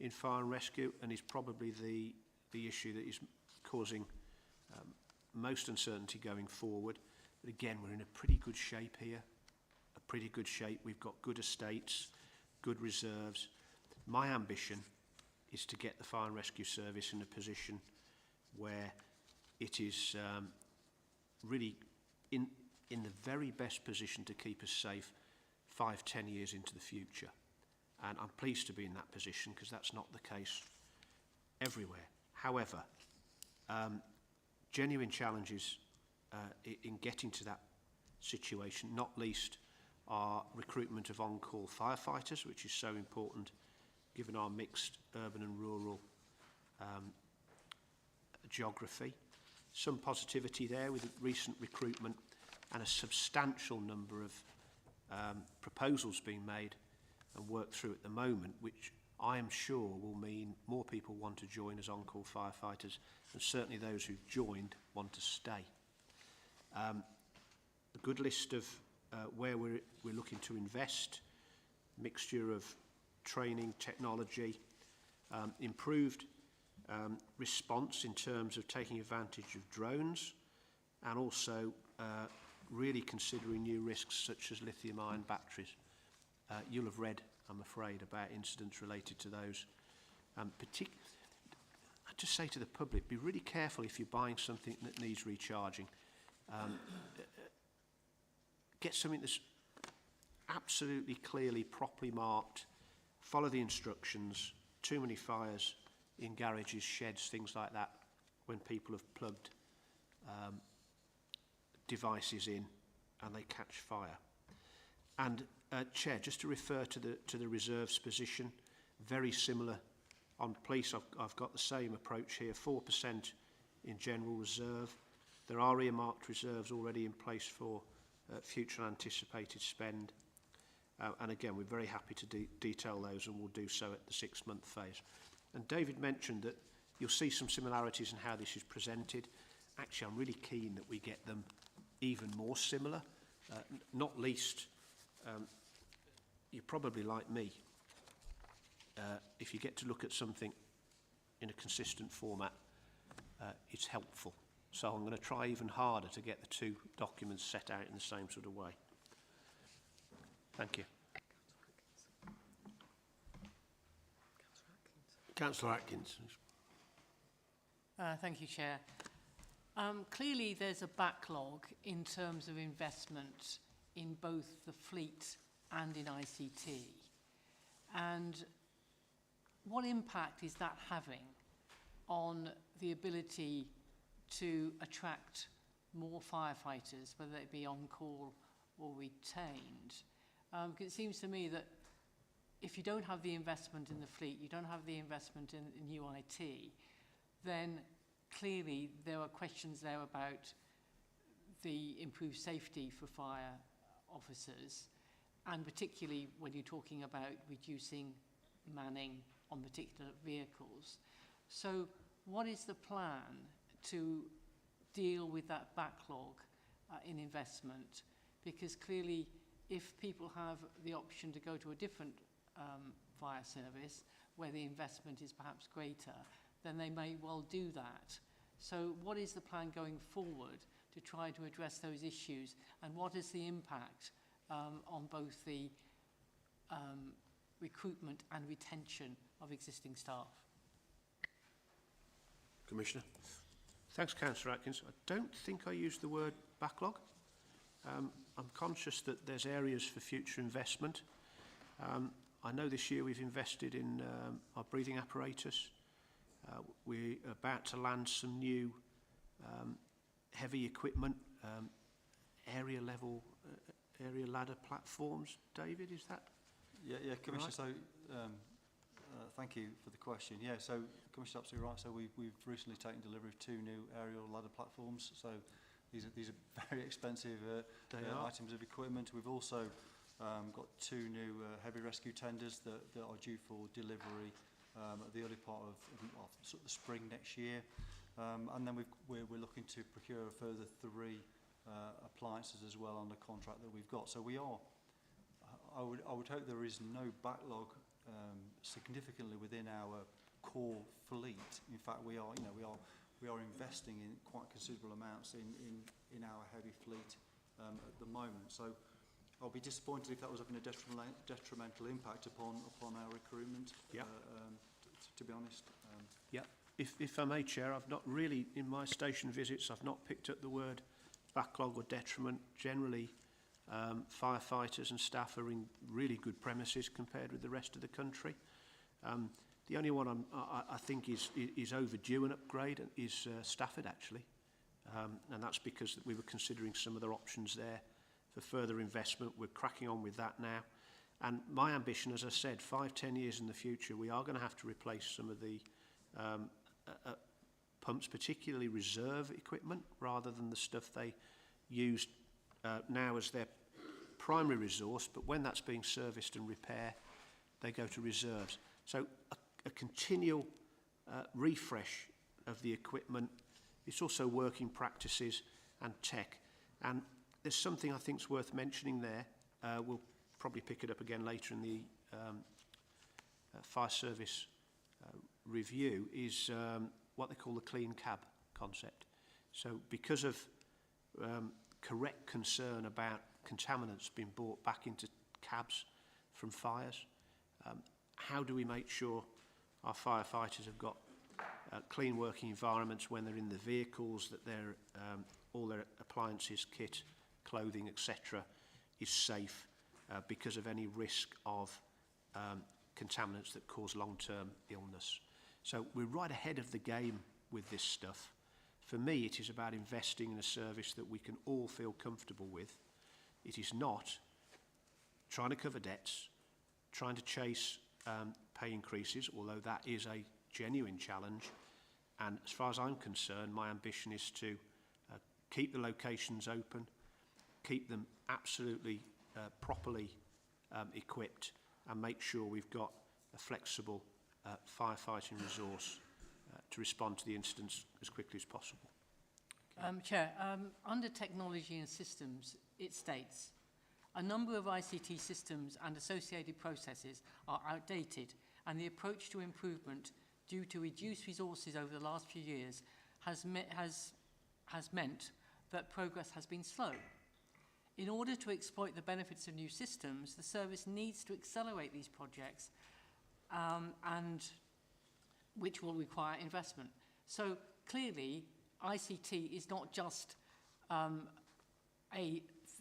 E: in fire and rescue, and is probably the issue that is causing most uncertainty going forward. But again, we're in a pretty good shape here. We've got good estates, good reserves. My ambition is to get the Fire and Rescue Service in a position where it is really in the very best position to keep us safe 5-10 years into the future. And I'm pleased to be in that position because that's not the case everywhere. However, genuine challenges in getting to that situation, not least our recruitment of on-call firefighters, which is so important given our mixed urban and rural geography. Some positivity there with recent recruitment and a substantial number of proposals being made and worked through at the moment, which I am sure will mean more people want to join as on-call firefighters, and certainly those who've joined want to stay. A good list of where we're looking to invest, mixture of training, technology, improved response in terms of taking advantage of drones, and also really considering new risks such as lithium-ion batteries. You'll have read, I'm afraid, about incidents related to those. I just say to the public, be really careful if you're buying something that needs recharging. Get something that's absolutely clearly, properly marked, follow the instructions. Too many fires in garages, sheds, things like that, when people have plugged devices in and they catch fire. And Chair, just to refer to the reserves position, very similar on police. I've got the same approach here, 4% in general reserve. There are earmarked reserves already in place for future anticipated spend. And again, we're very happy to detail those, and we'll do so at the 6-month phase. And David mentioned that you'll see some similarities in how this is presented. Actually, I'm really keen that we get them even more similar, not least, you're probably like me. If you get to look at something in a consistent format, it's helpful. So I'm going to try even harder to get the two documents set out in the same sort of way. Thank you.
A: Councillor Atkins.
I: Thank you, Chair. Clearly, there's a backlog in terms of investment in both the fleet and in ICT. And what impact is that having on the ability to attract more firefighters, whether it be on call or retained? It seems to me that if you don't have the investment in the fleet, you don't have the investment in new IT, then clearly there are questions there about the improved safety for fire officers, and particularly when you're talking about reducing manning on particular vehicles. So what is the plan to deal with that backlog in investment? Because clearly if people have the option to go to a different fire service where the investment is perhaps greater, then they may well do that. So what is the plan going forward to try to address those issues, and what is the impact on both the recruitment and retention of existing staff?
A: Commissioner.
E: Thanks, Councillor Atkins. I don't think I used the word backlog. I'm conscious that there's areas for future investment. I know this year we've invested in our breathing apparatus. We're about to land some new heavy equipment, area ladder platforms. David, is that?
G: Yeah, Commissioner.
E: Right?
G: So, thank you for the question. Yeah, so Commissioner, absolutely right. So we've recently taken delivery of 2 new aerial ladder platforms. So these are very expensive items of equipment. We've also got 2 new heavy rescue tenders that are due for delivery at the early part of sort of the spring next year. And then we're looking to procure a further 3 appliances as well on the contract that we've got. So we are, I would hope there is no backlog significantly within our core fleet. In fact, we are investing in quite considerable amounts in our heavy fleet at the moment. So I'll be disappointed if that was having a detrimental impact upon our recruitment.
E: Yeah.
G: To be honest.
E: Yeah. if I may, Chair, I've not really, in my station visits, I've not picked up the word backlog or detriment. Generally, firefighters and staff are in really good premises compared with the rest of the country. The only one I think is overdue an upgrade is Stafford, actually. And that's because we were considering some other options there for further investment. We're cracking on with that now. And my ambition, as I said, 5-10 years in the future, we are going to have to replace some of the pumps, particularly reserve equipment, rather than the stuff they use now as their primary resource. But when that's being serviced and repaired, they go to reserves. So a continual refresh of the equipment. It's also working practices and tech. And there's something I think is worth mentioning there. We'll probably pick it up again later in the fire service review, is what they call the clean cab concept. So because of correct concern about contaminants being brought back into cabs from fires, how do we make sure our firefighters have got clean working environments when they're in the vehicles, that their all their appliances, kit, clothing, etc. is safe because of any risk of contaminants that cause long-term illness. So we're right ahead of the game with this stuff. For me, it is about investing in a service that we can all feel comfortable with. It is not trying to cover debts, trying to chase pay increases, although that is a genuine challenge. And as far as I'm concerned, my ambition is to keep the locations open, keep them absolutely properly equipped, and make sure we've got a flexible firefighting resource to respond to the incidents as quickly as possible.
I: Chair, under technology and systems, it states, a number of ICT systems and associated processes are outdated, and the approach to improvement due to reduced resources over the last few years has meant that progress has been slow. In order to exploit the benefits of new systems, the service needs to accelerate these projects, and which will require investment. So clearly, ICT is not just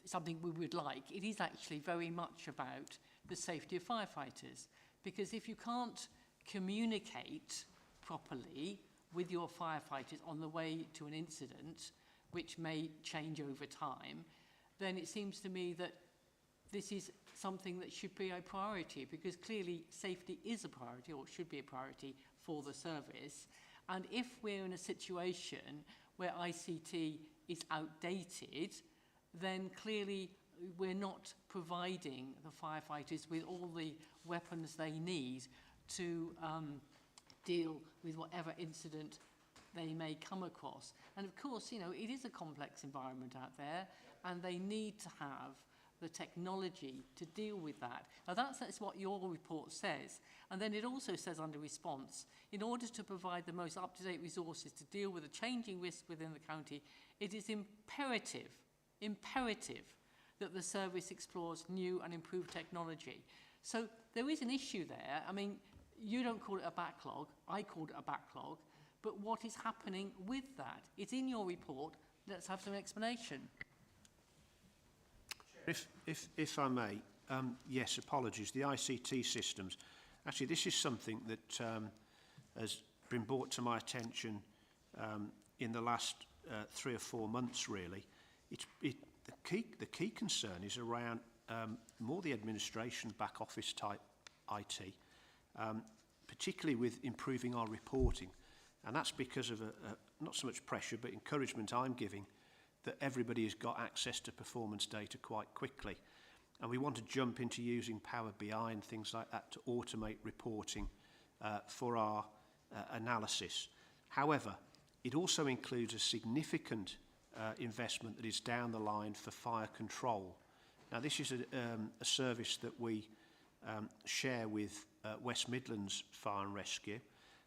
I: something we would like. It is actually very much about the safety of firefighters, because if you can't communicate properly with your firefighters on the way to an incident, which may change over time, then it seems to me that this is something that should be a priority, because clearly safety is a priority, or should be a priority for the service. And if we're in a situation where ICT is outdated, then clearly we're not providing the firefighters with all the weapons they need to deal with whatever incident they may come across. And of course, you know, it is a complex environment out there, and they need to have the technology to deal with that. Now that's what your report says. And then it also says under response, in order to provide the most up-to-date resources to deal with the changing risks within the county, it is imperative that the service explores new and improved technology. So there is an issue there. I mean, you don't call it a backlog, I called it a backlog, but what is happening with that? It's in your report. Let's have some explanation.
E: If I may, yes, apologies. The ICT systems. Actually, this is something that has been brought to my attention in the last 3 or 4 months, really. The key concern is around more the administration, back office type IT, particularly with improving our reporting. And that's because of not so much pressure, but encouragement I'm giving that everybody has got access to performance data quite quickly. And we want to jump into using Power BI and things like that to automate reporting for our analysis. However, it also includes a significant investment that is down the line for fire control. Now, this is a service that we share with West Midlands Fire and Rescue.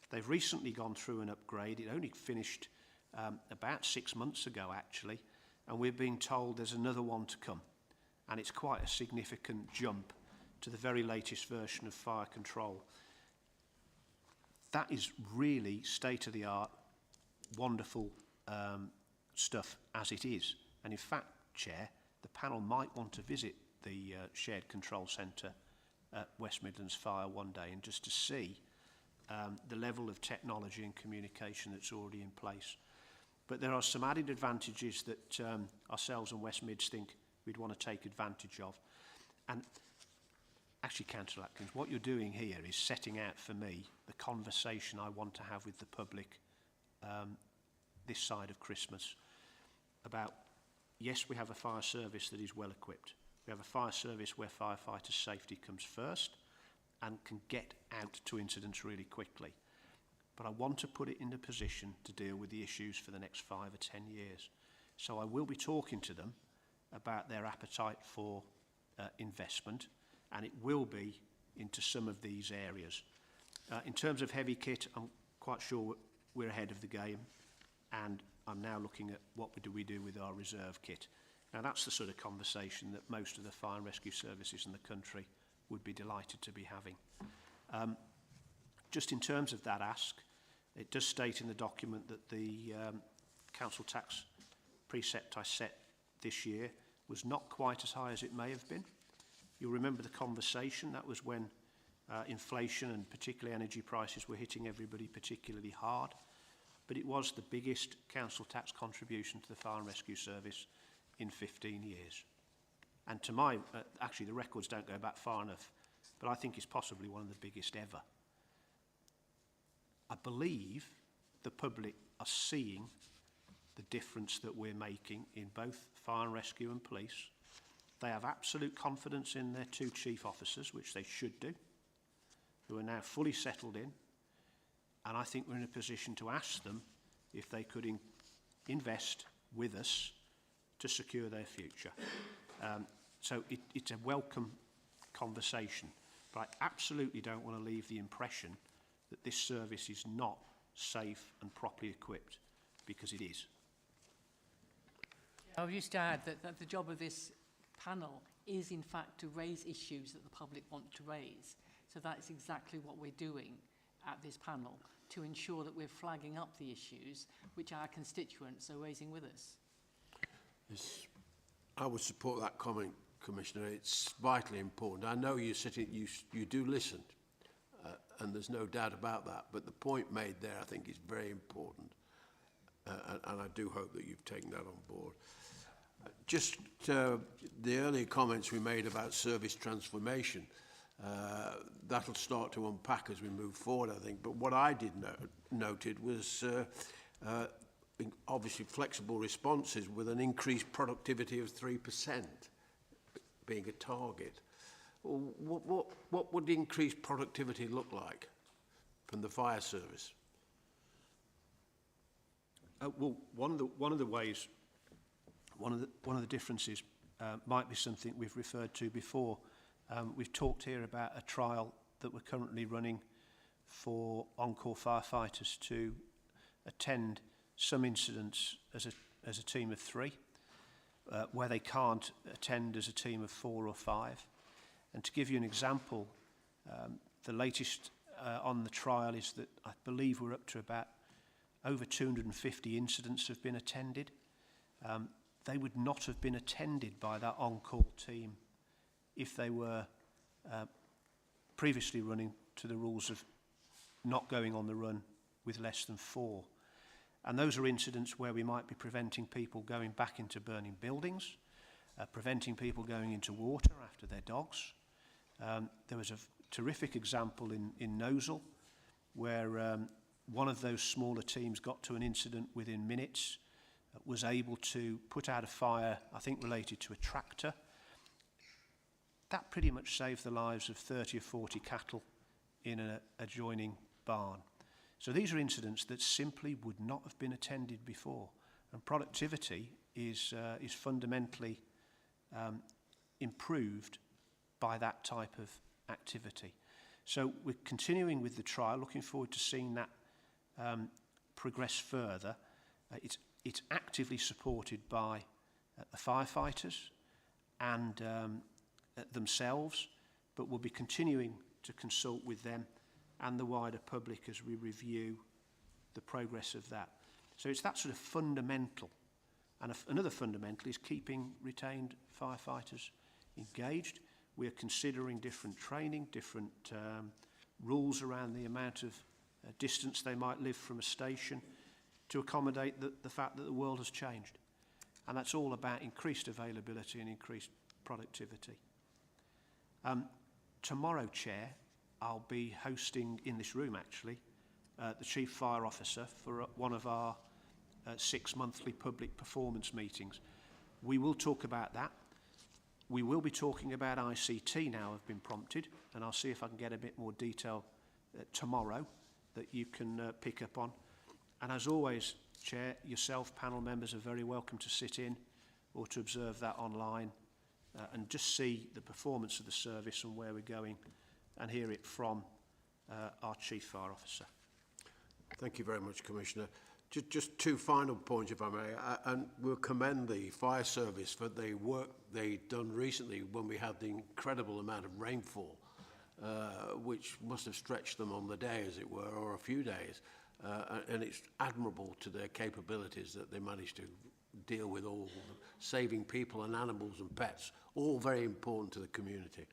E: They've recently gone through an upgrade. It only finished about 6 months ago, actually, and we're being told there's another one to come. And it's quite a significant jump to the very latest version of fire control. that is really state-of-the-art, wonderful stuff as it is. And in fact, Chair, the panel might want to visit the Shared Control Centre at West Midlands Fire one day, and just to see the level of technology and communication that's already in place. But there are some added advantages that ourselves and West Mids think we'd want to take advantage of. And actually, Councillor Atkins, what you're doing here is setting out for me the conversation I want to have with the public this side of Christmas about, yes, we have a fire service that is well equipped. We have a fire service where firefighters' safety comes first and can get out to incidents really quickly. But I want to put it in a position to deal with the issues for the next 5 or 10 years. So I will be talking to them about their appetite for investment, and it will be into some of these areas. In terms of heavy kit, I'm quite sure we're ahead of the game, and I'm now looking at what do we do with our reserve kit. Now that's the sort of conversation that most of the fire and rescue services in the country would be delighted to be having. Just in terms of that ask, it does state in the document that the council tax precept I set this year was not quite as high as it may have been. You'll remember the conversation. That was when inflation and particularly energy prices were hitting everybody particularly hard. But it was the biggest council tax contribution to the Fire and Rescue Service in 15 years. And to my, actually the records don't go back far enough, but I think it's possibly one of the biggest ever. I believe the public are seeing the difference that we're making in both fire and rescue and police. They have absolute confidence in their 2 chief officers, which they should do, who are now fully settled in. And I think we're in a position to ask them if they could invest with us to secure their future. So it's a welcome conversation, but I absolutely don't want to leave the impression that this service is not safe and properly equipped, because it is.
I: I would just add that the job of this panel is in fact to raise issues that the public want to raise. So that's exactly what we're doing at this panel, to ensure that we're flagging up the issues which our constituents are raising with us.
A: Yes, I would support that comment, Commissioner. It's vitally important. I know you do listen, and there's no doubt about that. But the point made there, I think, is very important, and I do hope that you've taken that on board. Just the earlier comments we made about service transformation, that'll start to unpack as we move forward, I think. But what I did noted was obviously flexible responses with an increased productivity of 3% being a target. What would increased productivity look like from the fire service?
E: Well, one of the ways, one of the differences might be something we've referred to before. We've talked here about a trial that we're currently running for on-call firefighters to attend some incidents as a team of 3, where they can't attend as a team of 4 or 5. And to give you an example, the latest on the trial is that I believe we're up to about over 250 incidents have been attended. They would not have been attended by that on-call team if they were previously running to the rules of not going on the run with less than 4. And those are incidents where we might be preventing people going back into burning buildings, preventing people going into water after their dogs. There was a terrific example in Nosal where one of those smaller teams got to an incident within minutes, was able to put out a fire, I think related to a tractor. That pretty much saved the lives of 30 or 40 cattle in an adjoining barn. So these are incidents that simply would not have been attended before. And productivity is fundamentally improved by that type of activity. So we're continuing with the trial, looking forward to seeing that progress further. It's actively supported by the firefighters and themselves, but we'll be continuing to consult with them and the wider public as we review the progress of that. So it's that sort of fundamental. And another fundamental is keeping retained firefighters engaged. We are considering different training, different rules around the amount of distance they might live from a station to accommodate the fact that the world has changed. And that's all about increased availability and increased productivity. Tomorrow, Chair, I'll be hosting in this room, actually, the Chief Fire Officer for one of our 6 monthly public performance meetings. We will talk about that. We will be talking about ICT now, I've been prompted, and I'll see if I can get a bit more detail tomorrow that you can pick up on. And as always, Chair, yourself, panel members are very welcome to sit in or to observe that online and just see the performance of the service and where we're going and hear it from our Chief Fire Officer.
A: Thank you very much, Commissioner. Just two final points, if I may, and we'll commend the fire service for the work they've done recently when we had the incredible amount of rainfall, which must have stretched them on the day, as it were, or a few days. And it's admirable to their capabilities that they managed to deal with all saving people and animals and pets, all very important to the community.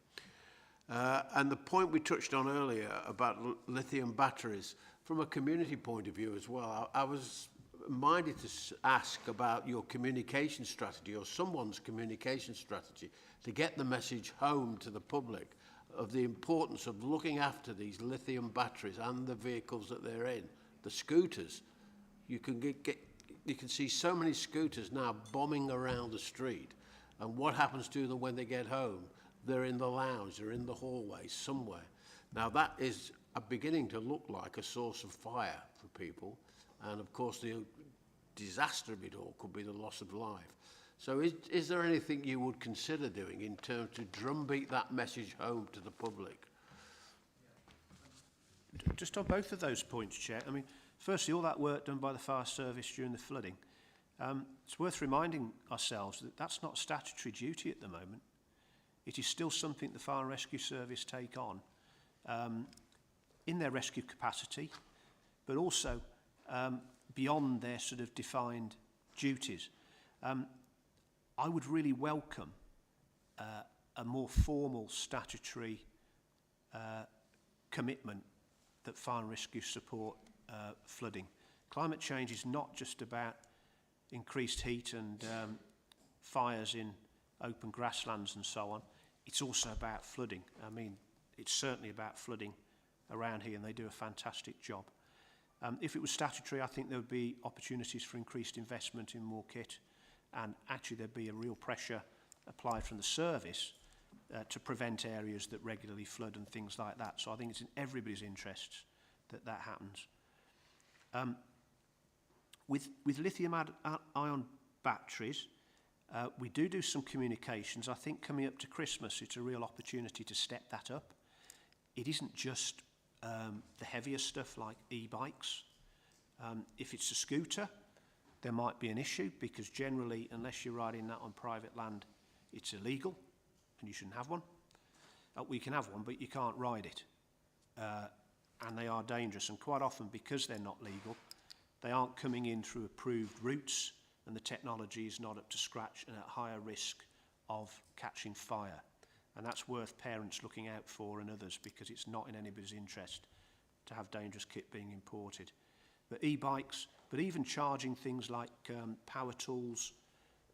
A: And the point we touched on earlier about lithium batteries, from a community point of view as well, I was minded to ask about your communication strategy or someone's communication strategy to get the message home to the public of the importance of looking after these lithium batteries and the vehicles that they're in. The scooters, you can you can see so many scooters now bombing around the street, and what happens to them when they get home? They're in the lounge, they're in the hallway somewhere. Now that is beginning to look like a source of fire for people, and of course the disaster of it all could be the loss of life. So is there anything you would consider doing in terms to drumbeat that message home to the public?
E: Just on both of those points, Chair, I mean, firstly, all that work done by the fire service during the flooding, it's worth reminding ourselves that that's not statutory duty at the moment. It is still something the Fire and Rescue Service take on in their rescue capacity, but also beyond their sort of defined duties. I would really welcome a more formal statutory commitment that fire and rescue support flooding. Climate change is not just about increased heat and fires in open grasslands and so on. It's also about flooding. I mean, it's certainly about flooding around here, and they do a fantastic job. If it was statutory, I think there would be opportunities for increased investment in more kit, and actually there'd be a real pressure applied from the service to prevent areas that regularly flood and things like that. So I think it's in everybody's interests that that happens. With lithium-ion batteries, we do some communications. I think coming up to Christmas, it's a real opportunity to step that up. It isn't just the heavier stuff like e-bikes. If it's a scooter, there might be an issue because generally, unless you're riding that on private land, it's illegal and you shouldn't have one. We can have one, but you can't ride it. And they are dangerous, and quite often, because they're not legal, they aren't coming in through approved routes, and the technology is not up to scratch and at higher risk of catching fire. And that's worth parents looking out for and others, because it's not in anybody's interest to have dangerous kit being imported. But e-bikes, but even charging things like power tools,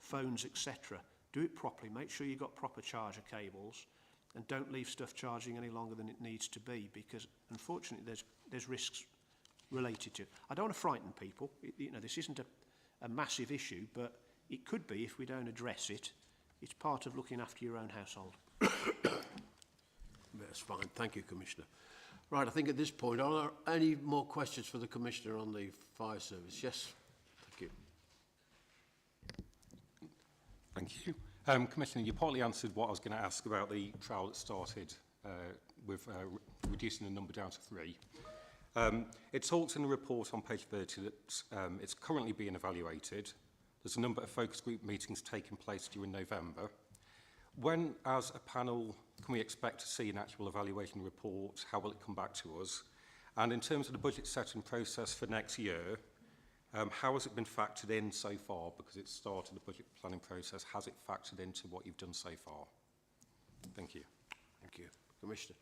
E: phones, etc., do it properly. Make sure you've got proper charger cables, and don't leave stuff charging any longer than it needs to be, because unfortunately there's risks related to it. I don't want to frighten people. This isn't a massive issue, but it could be if we don't address it. It's part of looking after your own household.
A: That's fine. Thank you, Commissioner. Right, I think at this point, are there any more questions for the Commissioner on the fire service? Yes, thank you.
J: Thank you. Commissioner, you partly answered what I was going to ask about the trial that started with reducing the number down to 3. It talks in the report on page 30 that it's currently being evaluated. There's a number of focus group meetings taking place during November. When, as a panel, can we expect to see an actual evaluation report? How will it come back to us? And in terms of the budget setting process for next year, how has it been factored in so far? Because it's started the budget planning process. Has it factored into what you've done so far? Thank you.
A: Thank you. Commissioner.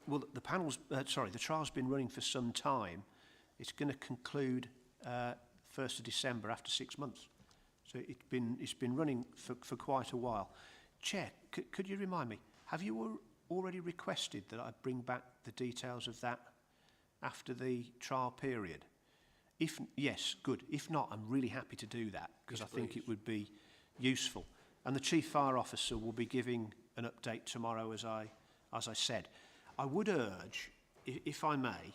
E: Well, the trial's been running for some time. It's going to conclude 1st of December after 6 months. So it's been running for quite a while. Chair, could you remind me, have you already requested that I bring back the details of that after the trial period? Yes, good. If not, I'm really happy to do that because I think it would be useful. And the Chief Fire Officer will be giving an update tomorrow, as I said. I would urge, if I may,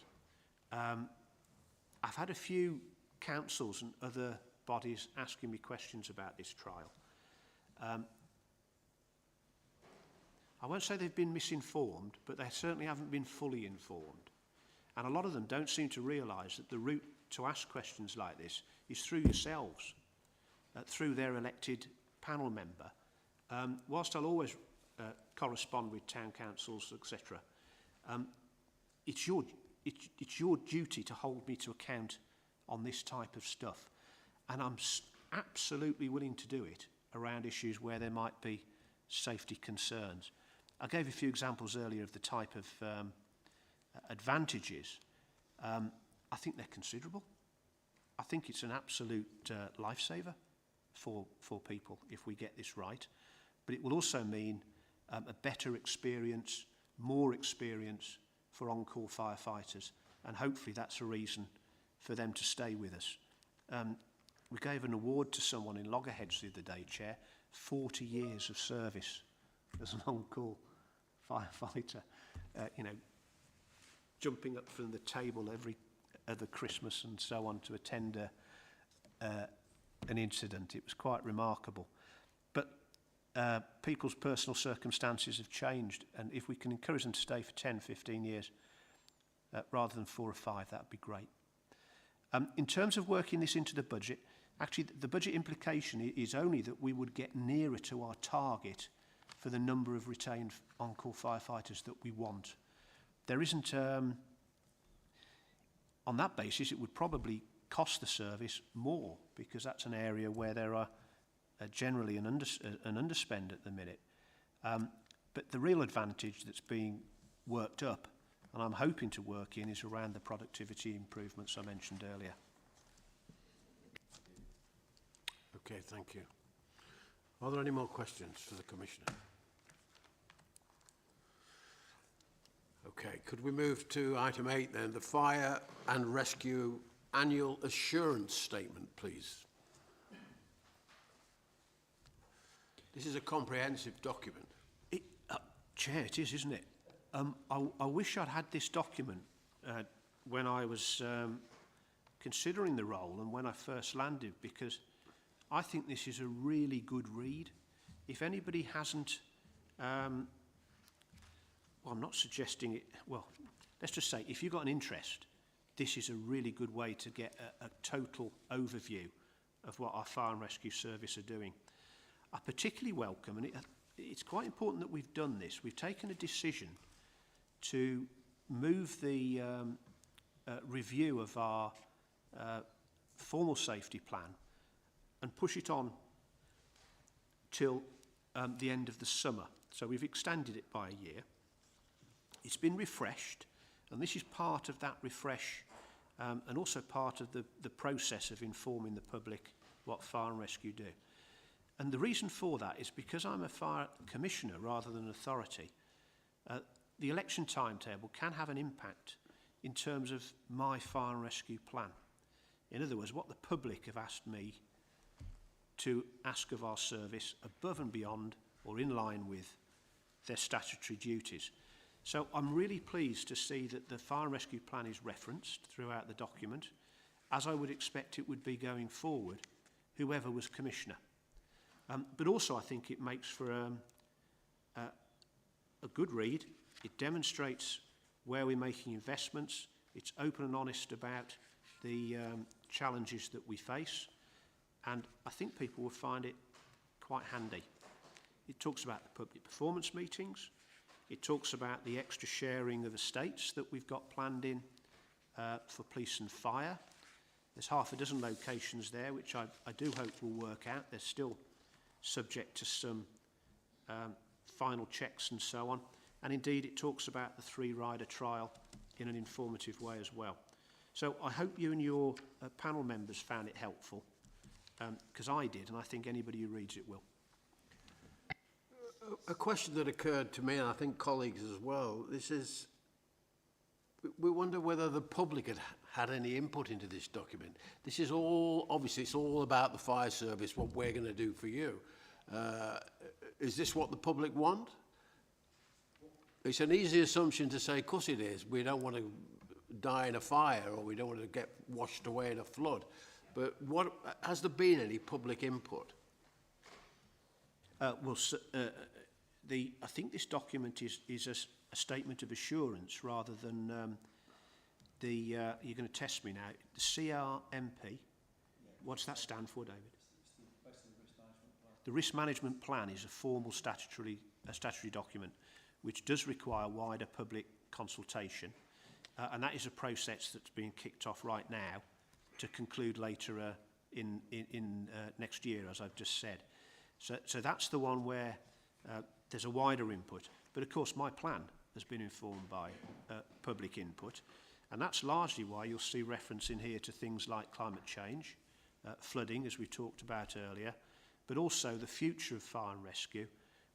E: I've had a few councils and other bodies asking me questions about this trial. I won't say they've been misinformed, but they certainly haven't been fully informed. And a lot of them don't seem to realise that the route to ask questions like this is through yourselves, through their elected panel member. Whilst I'll always correspond with town councils, etc., it's your duty to hold me to account on this type of stuff. And I'm absolutely willing to do it around issues where there might be safety concerns. I gave a few examples earlier of the type of advantages. I think they're considerable. I think it's an absolute lifesaver for people if we get this right. But it will also mean a better experience, more experience for on-call firefighters. And hopefully that's a reason for them to stay with us. We gave an award to someone in Loggerheads the other day, Chair, 40 years of service as an on-call firefighter, jumping up from the table every other Christmas and so on to attend an incident. It was quite remarkable. But people's personal circumstances have changed, and if we can encourage them to stay for 10, 15 years rather than 4 or 5, that would be great. In terms of working this into the budget, actually the budget implication is only that we would get nearer to our target for the number of retained on-call firefighters that we want. There isn't, on that basis, it would probably cost the service more because that's an area where there are generally an underspend at the minute. But the real advantage that's being worked up, and I'm hoping to work in, is around the productivity improvements I mentioned earlier.
A: Okay, thank you. Are there any more questions for the Commissioner? Okay, could we move to item 8 then, the Fire and Rescue Annual Assurance Statement, please? This is a comprehensive document.
E: Chair, it is, isn't it? I wish I'd had this document when I was considering the role and when I first landed, because I think this is a really good read. If anybody hasn't, well, I'm not suggesting it, well, let's just say if you've got an interest, this is a really good way to get a total overview of what our fire and rescue service are doing. I particularly welcome, and it's quite important that we've done this, we've taken a decision to move the review of our formal safety plan and push it on till the end of the summer. So we've extended it by a year. It's been refreshed, and this is part of that refresh and also part of the process of informing the public what fire and rescue do. And the reason for that is because I'm a fire commissioner rather than an authority, the election timetable can have an impact in terms of my fire and rescue plan. In other words, what the public have asked me to ask of our service above and beyond or in line with their statutory duties. So I'm really pleased to see that the fire and rescue plan is referenced throughout the document, as I would expect it would be going forward, whoever was commissioner. But also I think it makes for a good read. It demonstrates where we're making investments. It's open and honest about the challenges that we face. And I think people will find it quite handy. It talks about the public performance meetings. It talks about the extra sharing of estates that we've got planned in for police and fire. There's half a dozen locations there, which I do hope will work out. They're still subject to some final checks and so on. And indeed, it talks about the 3-rider trial in an informative way as well. So I hope you and your panel members found it helpful, because I did, and I think anybody who reads it will.
A: A question that occurred to me, and I think colleagues as well, this is, we wonder whether the public had any input into this document. This is all, obviously it's all about the fire service, what we're going to do for you. Is this what the public want? It's an easy assumption to say, of course it is. We don't want to die in a fire, or we don't want to get washed away in a flood. But what, has there been any public input?
E: I think this document is a statement of assurance rather than you're going to test me now, the CRMP. What's that stand for, David? The risk management plan is a formal statutory document which does require wider public consultation, and that is a process that's being kicked off right now to conclude later in next year, as I've just said. So that's the one where there's a wider input. But of course, my plan has been informed by public input, and that's largely why you'll see reference in here to things like climate change, flooding, as we talked about earlier, but also the future of fire and rescue,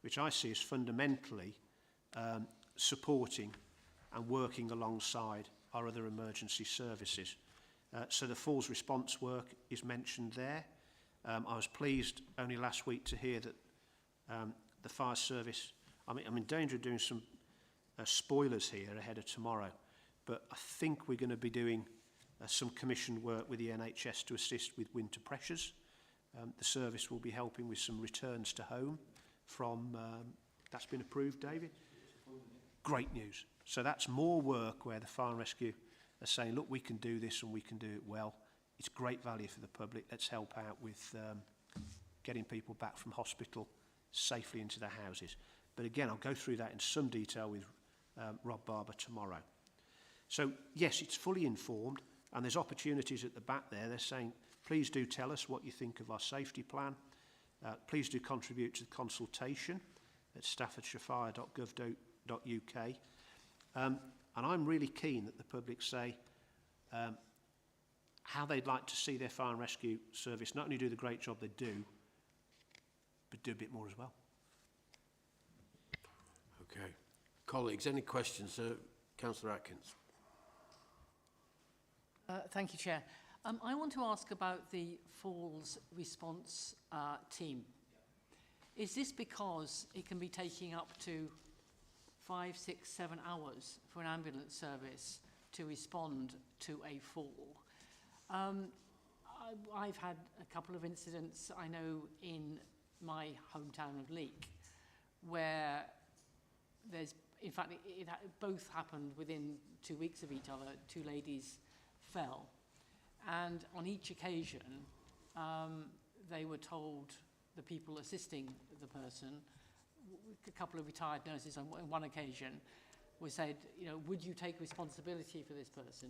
E: which I see as fundamentally supporting and working alongside our other emergency services. So the falls response work is mentioned there. I was pleased only last week to hear that the fire service, I'm in danger of doing some spoilers here ahead of tomorrow, but I think we're going to be doing some commissioned work with the NHS to assist with winter pressures. The service will be helping with some returns to home from, that's been approved, David? Great news. So that's more work where the fire and rescue are saying, look, we can do this and we can do it well. It's great value for the public. Let's help out with getting people back from hospital safely into their houses. But again, I'll go through that in some detail with Rob Barber tomorrow. So yes, it's fully informed, and there's opportunities at the back there. They're saying, please do tell us what you think of our safety plan. Please do contribute to the consultation at staffordshirefire.gov.uk. And I'm really keen that the public say how they'd like to see their fire and rescue service not only do the great job they do, but do a bit more as well.
A: Okay. Colleagues, any questions? Councillor Atkins.
I: Thank you, Chair. I want to ask about the falls response team. Is this because it can be taking up to 5, 6, 7 hours for an ambulance service to respond to a fall? I've had a couple of incidents, I know, in my hometown of Leek, where there's, in fact, it both happened within 2 weeks of each other. 2 ladies fell. And on each occasion, they were told, the people assisting the person, a couple of retired nurses on one occasion, were said, you know, would you take responsibility for this person?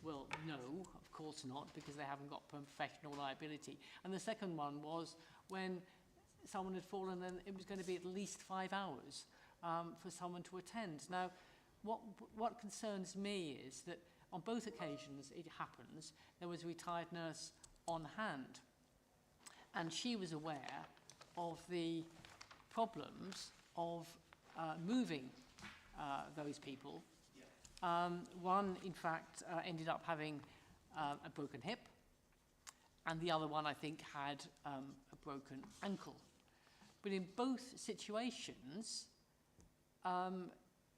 I: Well, no, of course not, because they haven't got professional liability. And the second one was when someone had fallen and it was going to be at least 5 hours for someone to attend. Now, what concerns me is that on both occasions it happens, there was a retired nurse on hand, and she was aware of the problems of moving those people. One, in fact, ended up having a broken hip, and the other one, I think, had a broken ankle. But in both situations,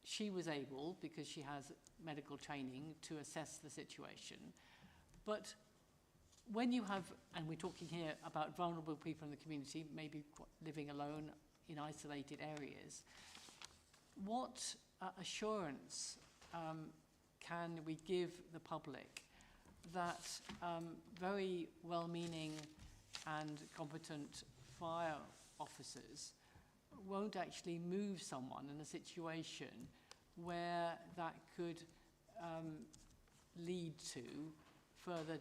I: she was able, because she has medical training, to assess the situation. But when you have, and we're talking here about vulnerable people in the community, maybe living alone in isolated areas, what assurance can we give the public that very well-meaning and competent fire officers won't actually move someone in a situation where that could lead to further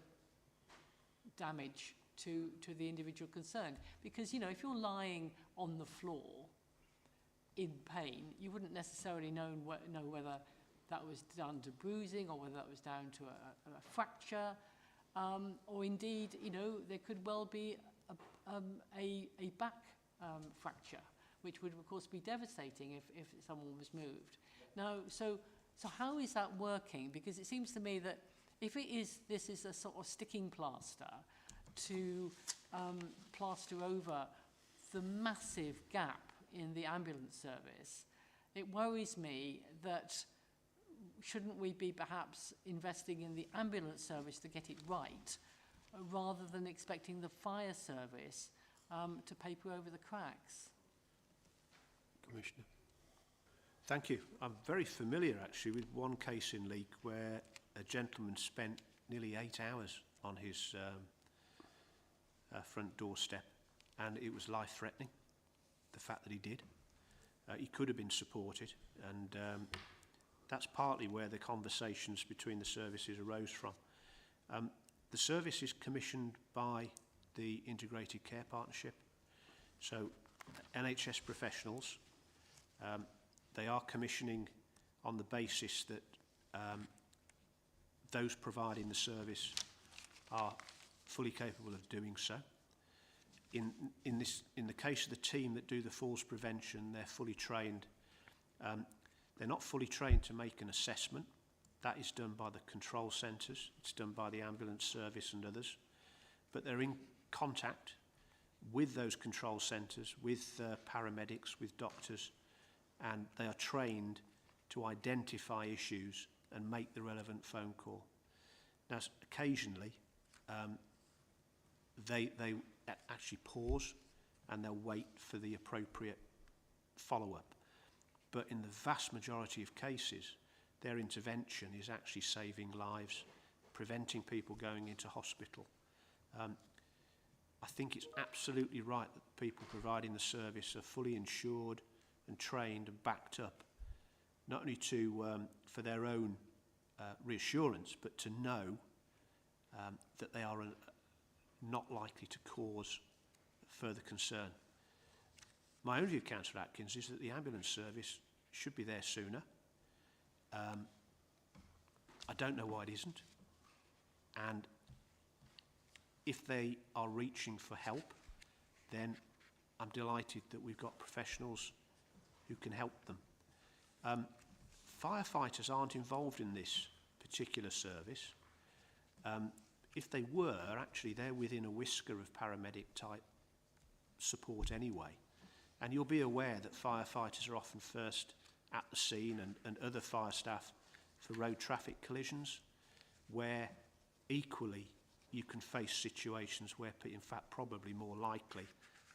I: damage to the individual concerned. Because, you know, if you're lying on the floor in pain, you wouldn't necessarily know whether that was down to bruising or whether that was down to a fracture, or indeed, you know, there could well be a back fracture, which would, of course, be devastating if someone was moved. Now, so how is that working? Because it seems to me that if this is a sort of sticking plaster to plaster over the massive gap in the ambulance service, it worries me that shouldn't we be perhaps investing in the ambulance service to get it right, rather than expecting the fire service to paper over the cracks?
E: Commissioner. Thank you. I'm very familiar actually with one case in Leek where a gentleman spent nearly 8 hours on his front doorstep, and it was life-threatening, the fact that he did. He could have been supported, and that's partly where the conversations between the services arose from. The service is commissioned by the Integrated Care Partnership, so NHS professionals, they are commissioning on the basis that those providing the service are fully capable of doing so. In the case of the team that do the falls prevention, they're fully trained. They're not fully trained to make an assessment. That is done by the control centres. It's done by the ambulance service and others. But they're in contact with those control centres, with paramedics, with doctors, and they are trained to identify issues and make the relevant phone call. Now, occasionally, they actually pause and they'll wait for the appropriate follow-up. But in the vast majority of cases, their intervention is actually saving lives, preventing people going into hospital. I think it's absolutely right that the people providing the service are fully insured and trained and backed up, not only for their own reassurance, but to know that they are not likely to cause further concern. My own view, Councillor Atkins, is that the ambulance service should be there sooner. I don't know why it isn't. And if they are reaching for help, then I'm delighted that we've got professionals who can help them. Firefighters aren't involved in this particular service. If they were, actually, they're within a whisker of paramedic type support anyway. And you'll be aware that firefighters are often first at the scene, and other fire staff for road traffic collisions, where equally you can face situations where, in fact, probably more likely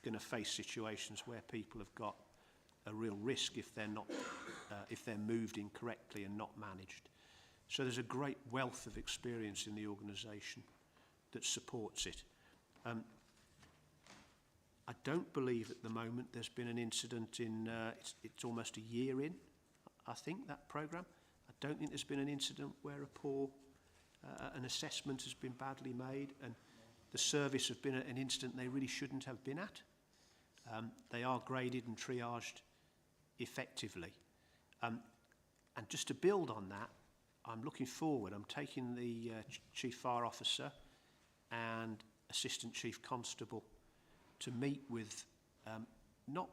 E: going to face situations where people have got a real risk if they're not, if they're moved incorrectly and not managed. So there's a great wealth of experience in the organisation that supports it. I don't believe at the moment there's been an incident in, it's almost a year in, I think, that programme. I don't think there's been an incident where an assessment has been badly made and the service have been at an incident they really shouldn't have been at. They are graded and triaged effectively. And just to build on that, I'm looking forward. I'm taking the Chief Fire Officer and Assistant Chief Constable to meet with not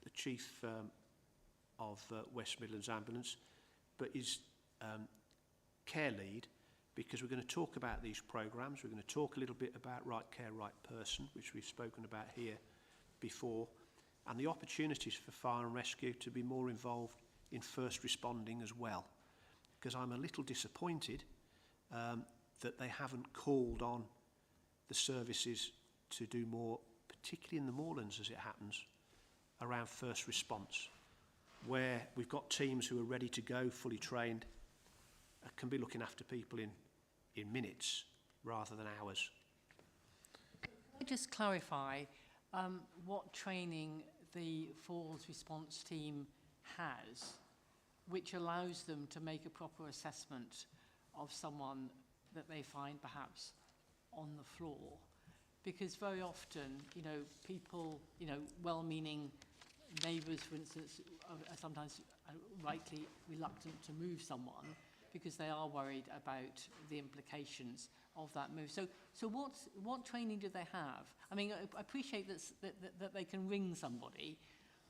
E: the Chief of West Midlands Ambulance, but his care lead, because we're going to talk about these programmes. We're going to talk a little bit about right care, right person, which we've spoken about here before, and the opportunities for fire and rescue to be more involved in first responding as well. Because I'm a little disappointed that they haven't called on the services to do more, particularly in the moorlands as it happens, around first response, where we've got teams who are ready to go, fully trained, can be looking after people in minutes rather than hours.
I: Can I just clarify what training the falls response team has, which allows them to make a proper assessment of someone that they find perhaps on the floor. Because very often, you know, people, you know, well-meaning neighbours, for instance, are sometimes rightly reluctant to move someone because they are worried about the implications of that move. So what training do they have? I mean, I appreciate that they can ring somebody,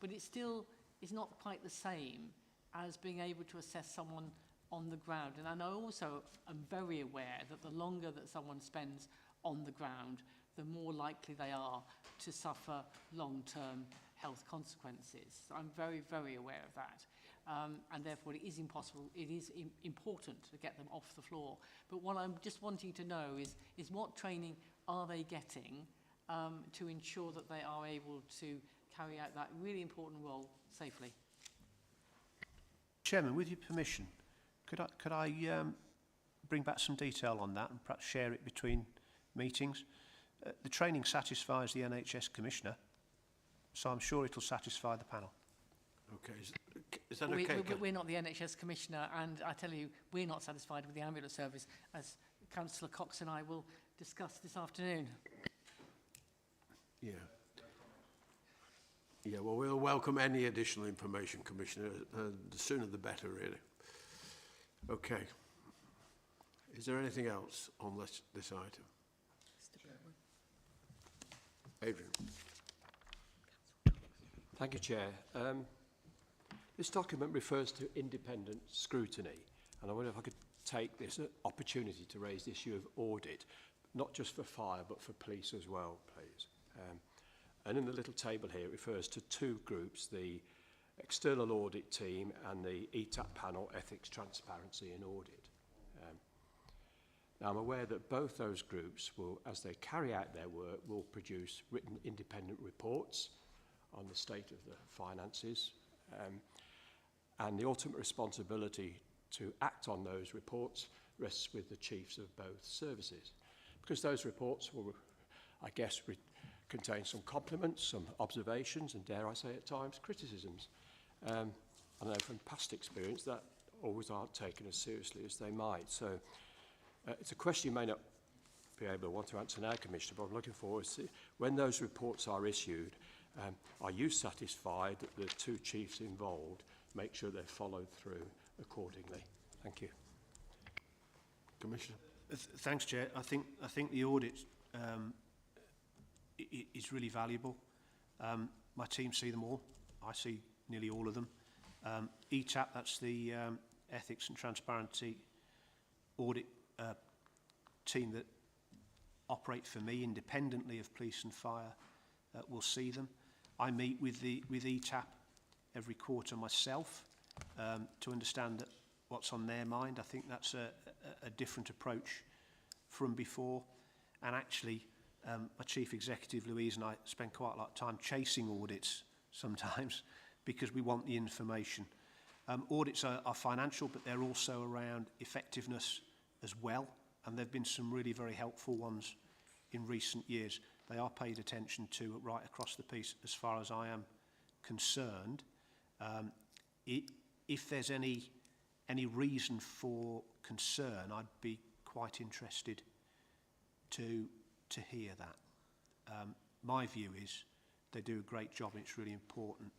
I: but it still is not quite the same as being able to assess someone on the ground. And I also am very aware that the longer that someone spends on the ground, the more likely they are to suffer long-term health consequences. So I'm very, very aware of that. And therefore it is important to get them off the floor. But what I'm just wanting to know is what training are they getting to ensure that they are able to carry out that really important role safely?
E: Chairman, with your permission, could I bring back some detail on that and perhaps share it between meetings? The training satisfies the NHS Commissioner, so I'm sure it'll satisfy the panel.
A: Okay, is that okay?
I: We're not the NHS Commissioner, and I tell you, we're not satisfied with the ambulance service, as Councillor Cox and I will discuss this afternoon.
A: Yeah. Yeah, well, we'll welcome any additional information, Commissioner. The sooner the better, really. Okay. Is there anything else on this item? Adrian.
H: Thank you, Chair. This document refers to independent scrutiny, and I wonder if I could take this opportunity to raise the issue of audit, not just for fire, but for police as well, please. And in the little table here, it refers to two groups, the external audit team and the ETAP panel, Ethics, Transparency and Audit. Now, I'm aware that both those groups will, as they carry out their work, will produce written independent reports on the state of the finances, and the ultimate responsibility to act on those reports rests with the chiefs of both services, because those reports will, I guess, contain some compliments, some observations, and dare I say at times criticisms. I know from past experience that always aren't taken as seriously as they might. So it's a question you may not be able to want to answer now, Commissioner, but I'm looking forward to when those reports are issued. Are you satisfied that the two chiefs involved make sure they're followed through accordingly? Thank you.
A: Commissioner.
E: Thanks, Chair. I think the audit is really valuable. My team see them all. I see nearly all of them. ETAP, that's the Ethics and Transparency Audit team that operate for me independently of police and fire, will see them. I meet with ETAP every quarter myself to understand what's on their mind. I think that's a different approach from before. And actually, my Chief Executive, Louise, and I spend quite a lot of time chasing audits sometimes because we want the information. Audits are financial, but they're also around effectiveness as well. And there have been some really very helpful ones in recent years. They are paid attention to right across the piece as far as I am concerned. If there's any reason for concern, I'd be quite interested to hear that. My view is they do a great job and it's really important.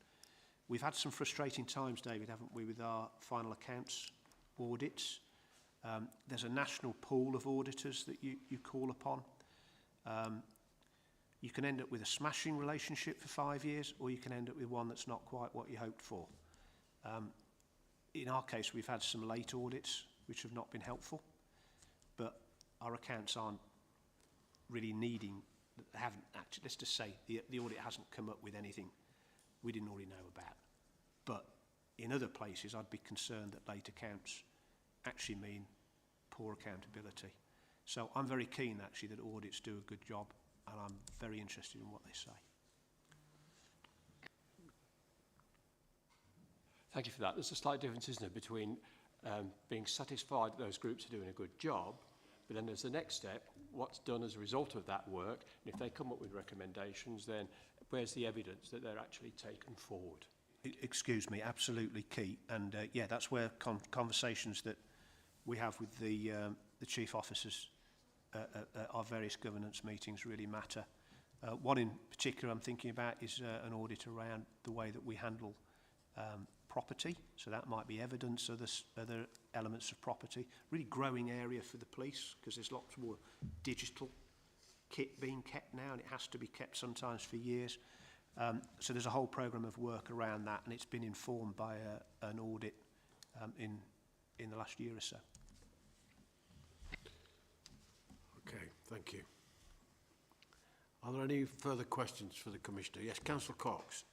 E: We've had some frustrating times, David, haven't we, with our final accounts audits. There's a national pool of auditors that you call upon. You can end up with a smashing relationship for 5 years, or you can end up with one that's not quite what you hoped for. In our case, we've had some late audits which have not been helpful, but our accounts aren't really needing, haven't actually, let's just say the audit hasn't come up with anything we didn't already know about. But in other places, I'd be concerned that late accounts actually mean poor accountability. So I'm very keen, actually, that audits do a good job, and I'm very interested in what they say.
H: Thank you for that. There's a slight difference, isn't there, between being satisfied that those groups are doing a good job, but then there's the next step, what's done as a result of that work, and if they come up with recommendations, then where's the evidence that they're actually taken forward?
E: Excuse me, absolutely key. And yeah, that's where conversations that we have with the chief officers at our various governance meetings really matter. One in particular I'm thinking about is an audit around the way that we handle property. So that might be evidence of other elements of property. Really growing area for the police, because there's lots more digital kit being kept now, and it has to be kept sometimes for years. So there's a whole programme of work around that, and it's been informed by an audit in the last year or so.
A: Okay, thank you. Are there any further questions for the Commissioner? Yes, Councillor Cox.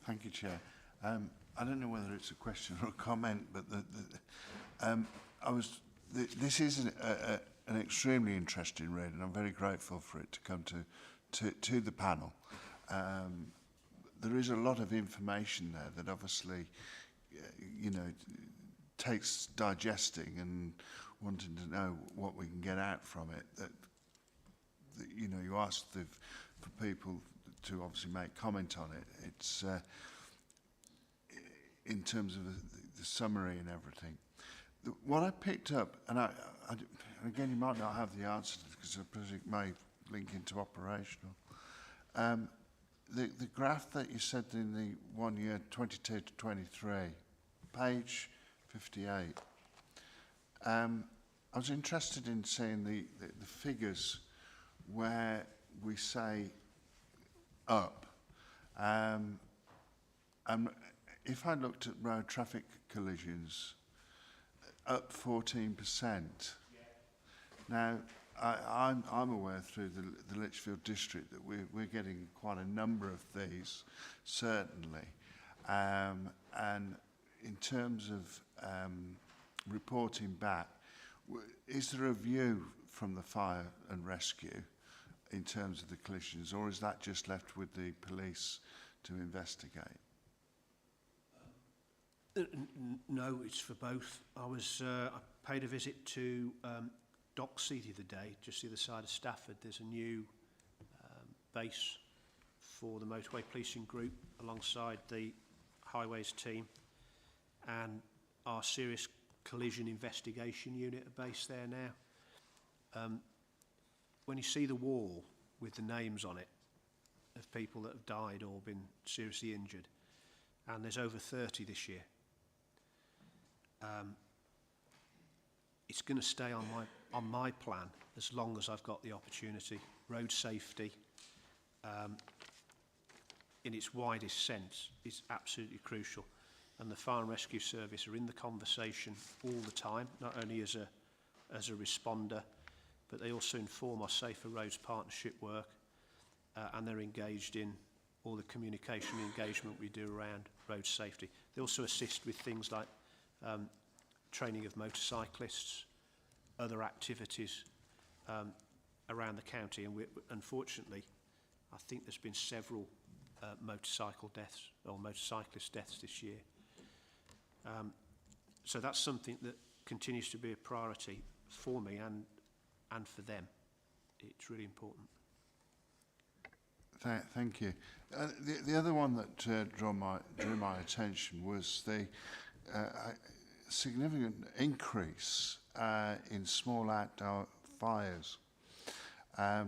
K: Thank you, Chair. I don't know whether it's a question or a comment, but this is an extremely interesting read, and I'm very grateful for it to come to the panel. There is a lot of information there that obviously, takes digesting and wanting to know what we can get out from it. That you asked for people to obviously make comment on it. It's in terms of the summary and everything. What I picked up, and again, you might not have the answer to this because I presume it may link into operational. The graph that you said in the 1 year 22 to 23, page 58. I was interested in seeing the figures where we say up. If I looked at road traffic collisions, up 14%. Now, I'm aware through the Lichfield district that we're getting quite a number of these, certainly. And in terms of reporting back, is there a view from the fire and rescue in terms of the collisions, or is that just left with the police to investigate?
E: No, it's for both. I paid a visit to Docksea the other day, just the other side of Stafford. There's a new base for the motorway policing group alongside the highways team, and our serious collision investigation unit are based there now. When you see the wall with the names on it of people that have died or been seriously injured, and there's over 30 this year, it's going to stay on my plan as long as I've got the opportunity. Road safety, in its widest sense, is absolutely crucial. And the Fire and Rescue Service are in the conversation all the time, not only as a responder, but they also inform our Safer Roads Partnership work, and they're engaged in all the communication engagement we do around road safety. They also assist with things like training of motorcyclists, other activities around the county, and unfortunately, I think there's been several motorcycle deaths or motorcyclist deaths this year. So that's something that continues to be a priority for me and for them. It's really important.
K: Thank you. The other one that drew my attention was the significant increase in small outdoor fires. I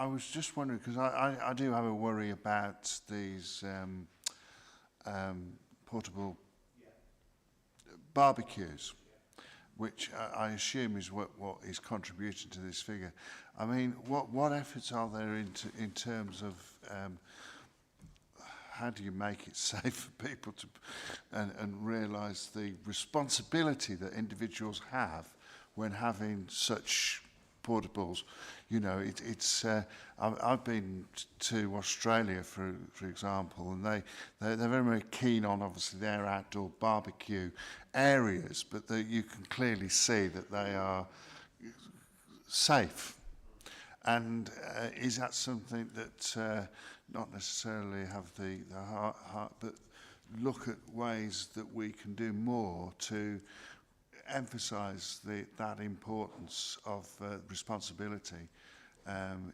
K: was just wondering, because I do have a worry about these portable barbecues, which I assume is what is contributing to this figure. I mean, what efforts are there in terms of how do you make it safe for people to and realise the responsibility that individuals have when having such portables? You know, I've been to Australia, for example, and they're very, very keen on obviously their outdoor barbecue areas, but you can clearly see that they are safe. And is that something that not necessarily have the heart, but look at ways that we can do more to emphasise that importance of responsibility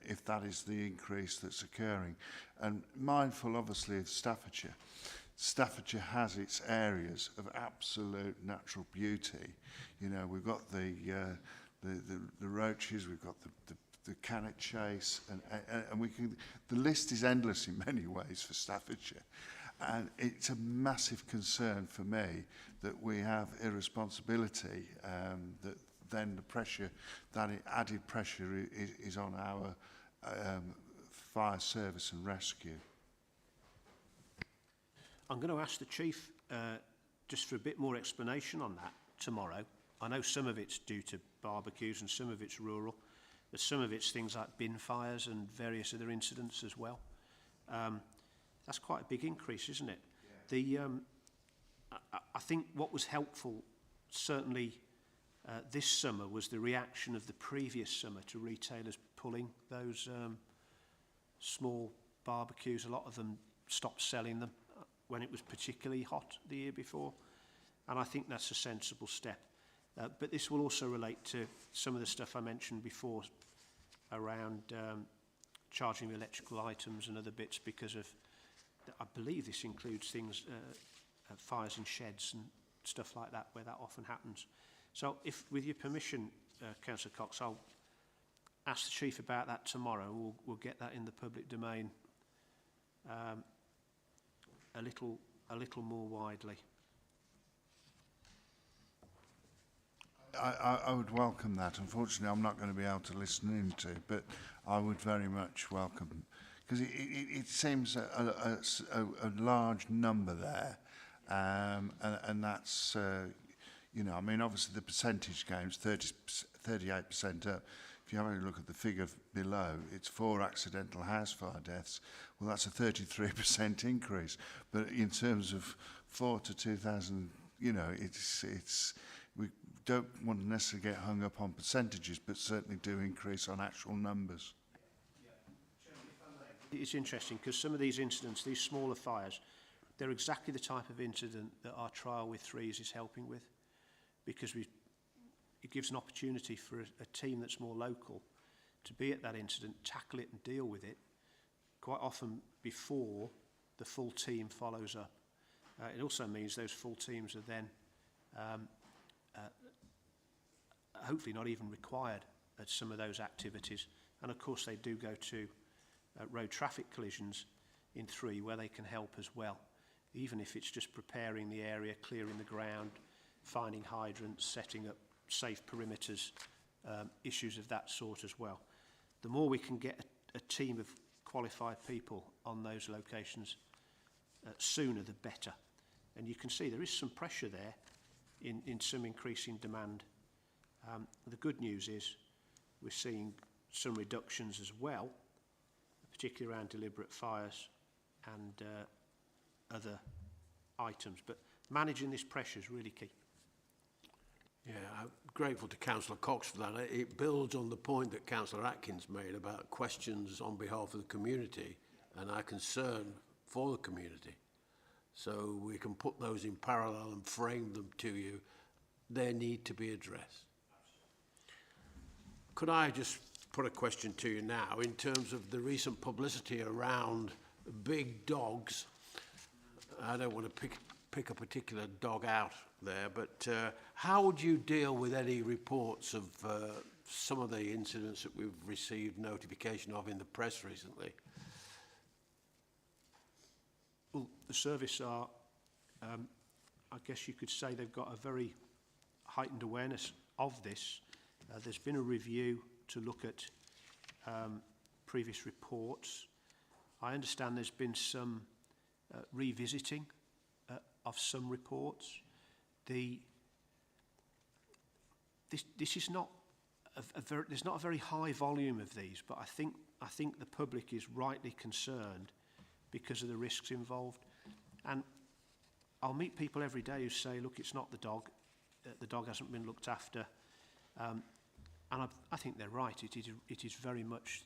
K: if that is the increase that's occurring. And mindful, obviously, of Staffordshire. Staffordshire has its areas of absolute natural beauty. You know, we've got the roaches, we've got the cannock chase, and we can. The list is endless in many ways for Staffordshire, and it's a massive concern for me that we have irresponsibility. That then the pressure, that added pressure, is on our fire service and rescue.
E: I'm going to ask the Chief just for a bit more explanation on that tomorrow. I know some of it's due to barbecues and some of it's rural, but some of it's things like bin fires and various other incidents as well. That's quite a big increase, isn't it? Yeah. I think what was helpful, certainly this summer, was the reaction of the previous summer to retailers pulling those small barbecues. A lot of them stopped selling them when it was particularly hot the year before, and I think that's a sensible step. But this will also relate to some of the stuff I mentioned before around charging electrical items and other bits, because of, I believe this includes things, fires in sheds and stuff like that, where that often happens. So if, with your permission, Councillor Cox, I'll ask the Chief about that tomorrow. We'll get that in the public domain a little more widely.
K: I would welcome that. Unfortunately, I'm not going to be able to listen into, but I would very much welcome, because it seems a large number there, and that's, you know, I mean, obviously the percentage gains, 38% up. If you have a look at the figure below, it's 4 accidental house fire deaths. Well, that's a 33% increase. But in terms of 4 to 2,000, you know, it's we don't want to necessarily get hung up on percentages, but certainly do increase on actual numbers.
E: It's interesting because some of these incidents, these smaller fires, they're exactly the type of incident that our trial with threes is helping with, because it gives an opportunity for a team that's more local to be at that incident, tackle it and deal with it quite often before the full team follows up. It also means those full teams are then hopefully not even required at some of those activities. And of course they do go to road traffic collisions in 3 where they can help as well, even if it's just preparing the area, clearing the ground, finding hydrants, setting up safe perimeters, issues of that sort as well. The more we can get a team of qualified people on those locations sooner, the better. And you can see there is some pressure there in some increasing demand. The good news is we're seeing some reductions as well, particularly around deliberate fires and other items. But managing this pressure is really key.
A: Yeah, I'm grateful to Councillor Cox for that. It builds on the point that Councillor Atkins made about questions on behalf of the community and our concern for the community. So we can put those in parallel and frame them to you. They need to be addressed. Could I just put a question to you now in terms of the recent publicity around big dogs? I don't want to pick a particular dog out there, but how would you deal with any reports of some of the incidents that we've received notification of in the press recently?
E: Well, the service are, I guess you could say they've got a very heightened awareness of this. There's been a review to look at previous reports. I understand there's been some revisiting of some reports. This is not there's not a very high volume of these, but I think the public is rightly concerned because of the risks involved. And I'll meet people every day who say, look, it's not the dog hasn't been looked after. And I think they're right. It is very much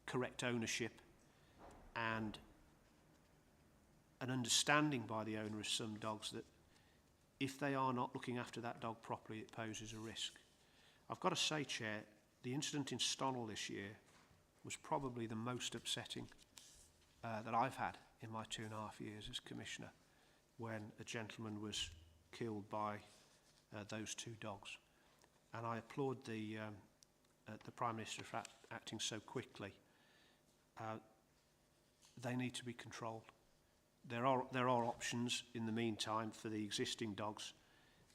E: correct ownership and an understanding by the owner of some dogs that if they are not looking after that dog properly, it poses a risk. I've got to say, Chair, the incident in Stonell this year was probably the most upsetting that I've had in my 2.5 years as Commissioner, when a gentleman was killed by those 2 dogs. And I applaud the Prime Minister for acting so quickly. They need to be controlled. There are options in the meantime for the existing dogs.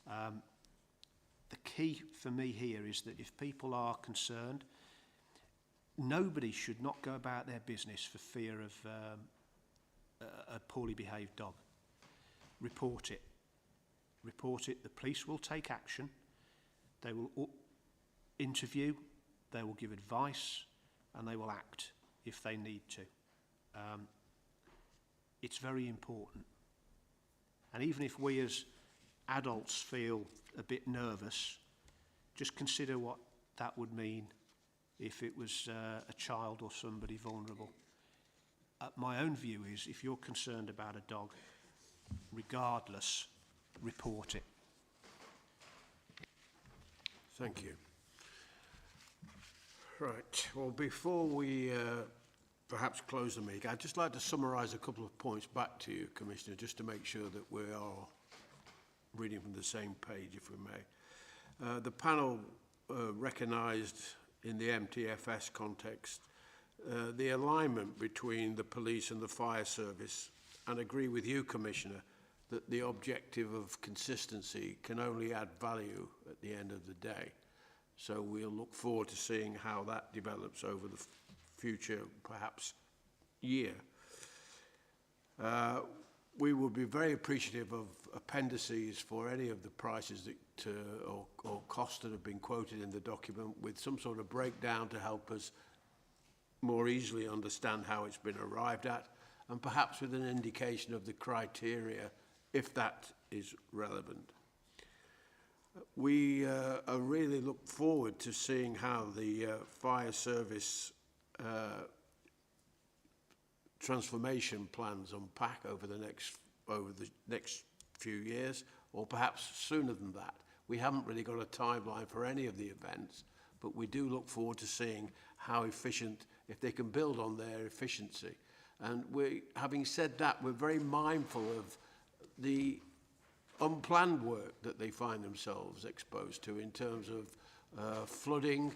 E: The key for me here is that if people are concerned, nobody should not go about their business for fear of a poorly behaved dog. Report it. Report it. The police will take action. They will interview, they will give advice, and they will act if they need to. It's very important. And even if we as adults feel a bit nervous, just consider what that would mean if it was a child or somebody vulnerable. My own view is, if you're concerned about a dog, regardless, report it.
A: Thank you. Right, well, before we perhaps close the meeting, I'd just like to summarise a couple of points back to you, Commissioner, just to make sure that we are reading from the same page, if we may. The panel recognised in the MTFS context the alignment between the police and the fire service, and agree with you, Commissioner, that the objective of consistency can only add value at the end of the day. So we'll look forward to seeing how that develops over the future, perhaps, year. We will be very appreciative of appendices for any of the prices that, or costs that have been quoted in the document, with some sort of breakdown to help us more easily understand how it's been arrived at, and perhaps with an indication of the criteria, if that is relevant. We really look forward to seeing how the fire service transformation plans unpack over the next few years, or perhaps sooner than that. We haven't really got a timeline for any of the events, but we do look forward to seeing how efficient, if they can build on their efficiency. And having said that, we're very mindful of the unplanned work that they find themselves exposed to in terms of flooding,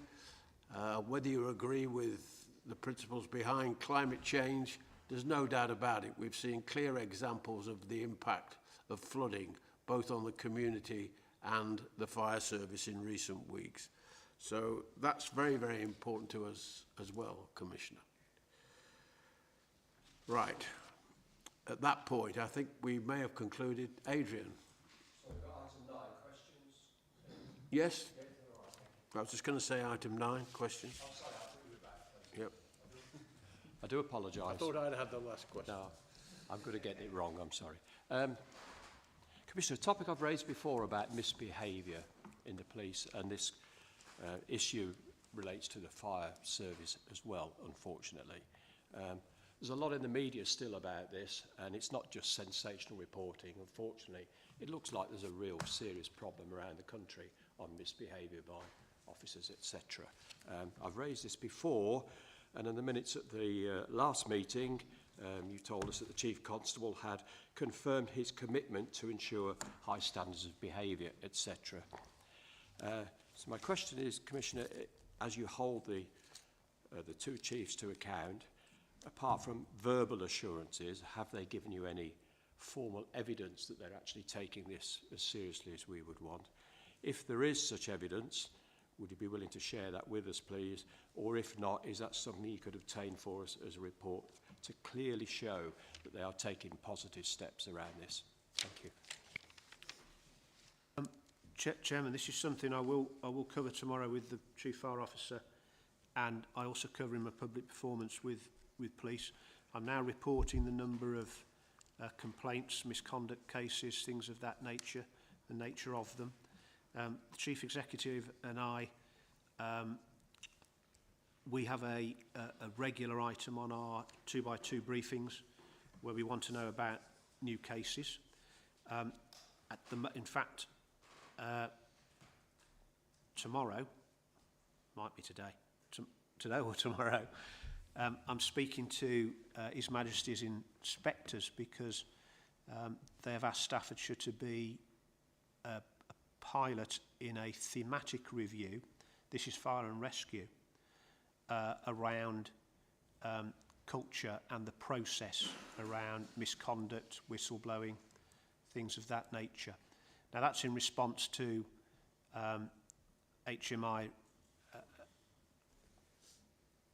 A: whether you agree with the principles behind climate change, there's no doubt about it. We've seen clear examples of the impact of flooding, both on the community and the fire service in recent weeks. So that's very, very important to us as well, Commissioner. Right. At that point, I think we may have concluded. Adrian.
H: So we've got item 9, questions?
A: Yes? I was just going to say item 9, questions.
H: Oh, sorry, I thought you were back first.
A: Yep.
H: I do apologise.
A: I thought I'd had the last question.
H: No, I'm good at getting it wrong, I'm sorry. Commissioner, a topic I've raised before about misbehaviour in the police, and this issue relates to the fire service as well, unfortunately. There's a lot in the media still about this, and it's not just sensational reporting. Unfortunately, it looks like there's a real serious problem around the country on misbehaviour by officers, etc. I've raised this before, and in the minutes at the last meeting, you told us that the Chief Constable had confirmed his commitment to ensure high standards of behaviour, etc. So my question is, Commissioner, as you hold the 2 chiefs to account, apart from verbal assurances, have they given you any formal evidence that they're actually taking this as seriously as we would want? If there is such evidence, would you be willing to share that with us, please? Or if not, is that something you could obtain for us as a report to clearly show that they are taking positive steps around this? Thank you.
E: Chairman, this is something I will cover tomorrow with the Chief Fire Officer, and I also cover in my public performance with police. I'm now reporting the number of complaints, misconduct cases, things of that nature, the nature of them. The Chief Executive and I, we have a regular item on our 2x2 briefings where we want to know about new cases. in fact, tomorrow, might be today, today or tomorrow, I'm speaking to His Majesty's inspectors because they have asked Staffordshire to be a pilot in a thematic review. This is fire and rescue around culture and the process around misconduct, whistleblowing, things of that nature. Now that's in response to HMI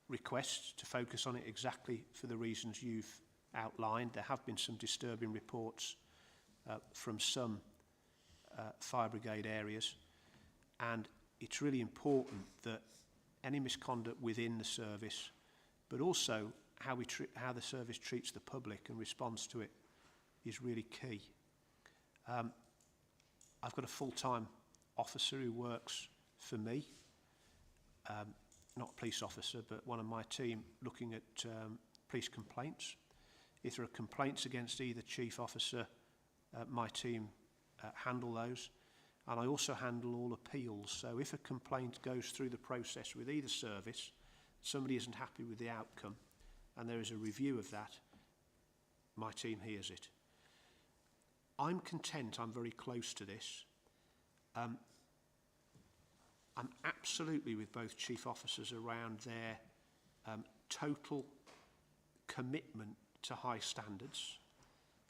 E: requests to focus on it exactly for the reasons you've outlined. There have been some disturbing reports from some fire brigade areas, and it's really important that any misconduct within the service, but also how the service treats the public and responds to it, is really key. I've got a full-time officer who works for me, not a police officer, but one of my team looking at police complaints. If there are complaints against either chief officer, my team handle those. And I also handle all appeals. So if a complaint goes through the process with either service, somebody isn't happy with the outcome, and there is a review of that, my team hears it. I'm content, I'm very close to this. I'm absolutely with both chief officers around their total commitment to high standards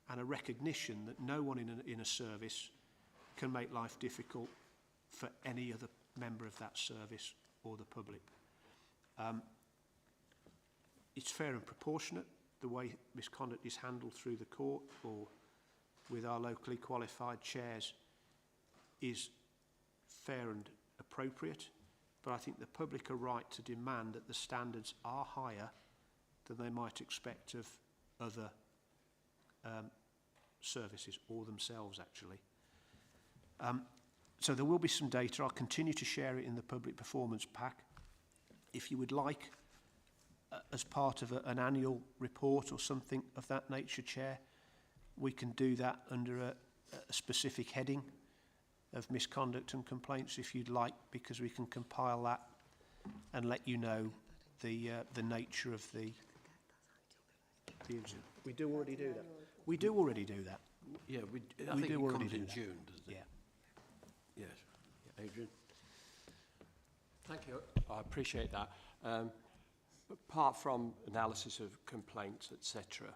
E: and a recognition that no one in a service can make life difficult for any other member of that service or the public. It's fair and proportionate. The way misconduct is handled through the court or with our locally qualified chairs is fair and appropriate, but I think the public are right to demand that the standards are higher than they might expect of other services, or themselves actually. So there will be some data. I'll continue to share it in the public performance pack. If you would like, as part of an annual report or something of that nature, Chair, we can do that under a specific heading of misconduct and complaints if you'd like, because we can compile that and let you know the nature of the incident. We do already do that. We do already do that.
A: Yeah, I think it comes in June, doesn't it?
E: Yeah.
A: Yes. Adrian?
H: Thank you. I appreciate that. Apart from analysis of complaints, etc.,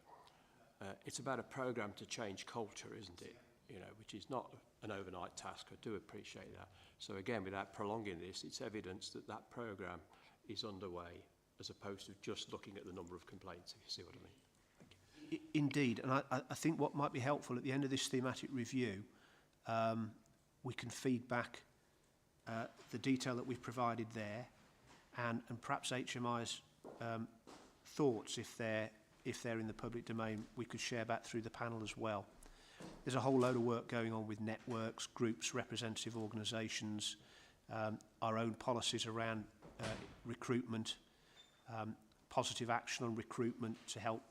H: it's about a programme to change culture, isn't it? You know, which is not an overnight task. I do appreciate that. So again, without prolonging this, it's evidence that that programme is underway, as opposed to just looking at the number of complaints, if you see what I mean.
E: Indeed, and I think what might be helpful at the end of this thematic review, we can feed back the detail that we've provided there, and perhaps HMI's thoughts, if they're in the public domain, we could share back through the panel as well. There's a whole load of work going on with networks, groups, representative organisations, our own policies around recruitment, positive action on recruitment to help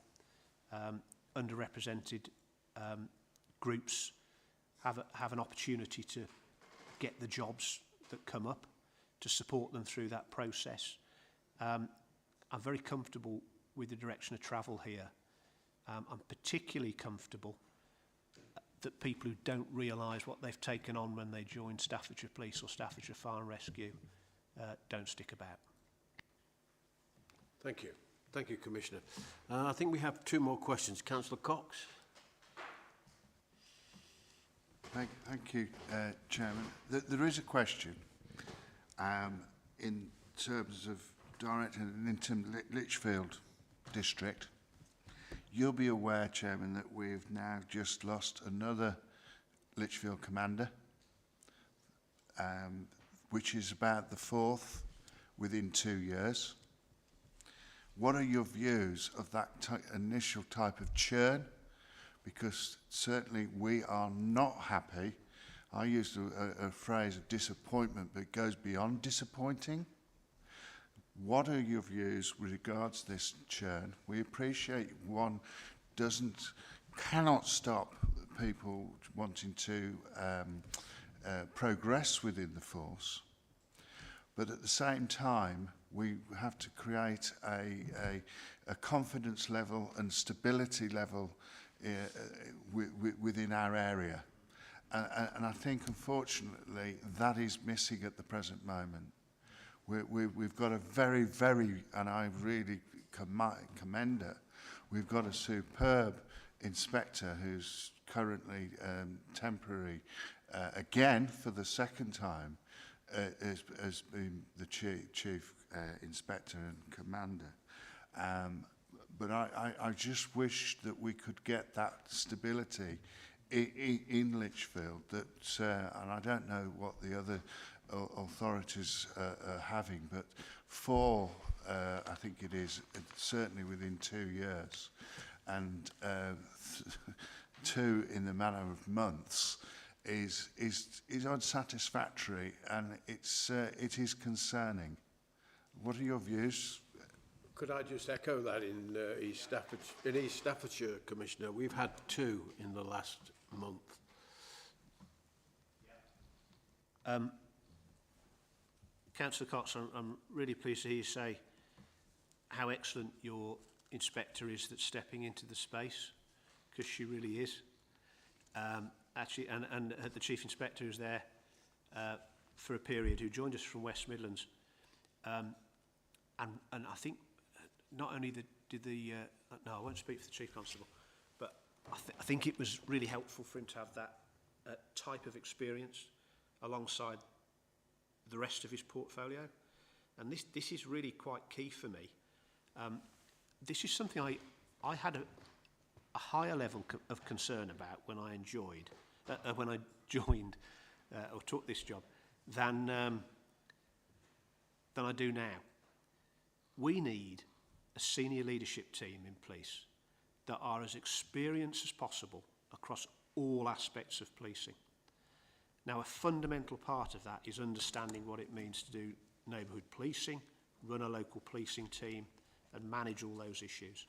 E: underrepresented groups have an opportunity to get the jobs that come up, to support them through that process. I'm very comfortable with the direction of travel here. I'm particularly comfortable that people who don't realise what they've taken on when they join Staffordshire Police or Staffordshire Fire and Rescue don't stick about.
A: Thank you. Thank you, Commissioner. I think we have two more questions. Councillor Cox.
K: Thank you, Chairman. There is a question in terms of directing an interim Lichfield district. You'll be aware, Chairman, that we've now just lost another Lichfield commander, which is about the fourth within 2 years. What are your views of that initial type of churn? Because certainly we are not happy. I used a phrase of disappointment, but it goes beyond disappointing. What are your views with regards to this churn? We appreciate one cannot stop people wanting to progress within the force, but at the same time, we have to create a confidence level and stability level within our area. And I think, unfortunately, that is missing at the present moment. We've got a very, very, and I really commend her, we've got a superb inspector who's currently temporary, again, for the second time, as being the chief inspector and commander. But I just wish that we could get that stability in Lichfield, that, and I don't know what the other authorities are having, but I think it is, certainly within 2 years, and 2 in the matter of months, is unsatisfactory, and it is concerning. What are your views?
A: Could I just echo that in East Staffordshire, Commissioner? We've had 2 in the last month.
E: Councillor Cox, I'm really pleased to hear you say how excellent your inspector is that's stepping into the space, because she really is. Actually, and the Chief Inspector who's there for a period, who joined us from West Midlands. And I think not only no, I won't speak for the Chief Constable, but I think it was really helpful for him to have that type of experience alongside the rest of his portfolio. And this is really quite key for me. This is something I had a higher level of concern about when I joined or took this job than I do now. We need a senior leadership team in police that are as experienced as possible across all aspects of policing. Now, a fundamental part of that is understanding what it means to do neighbourhood policing, run a local policing team, and manage all those issues.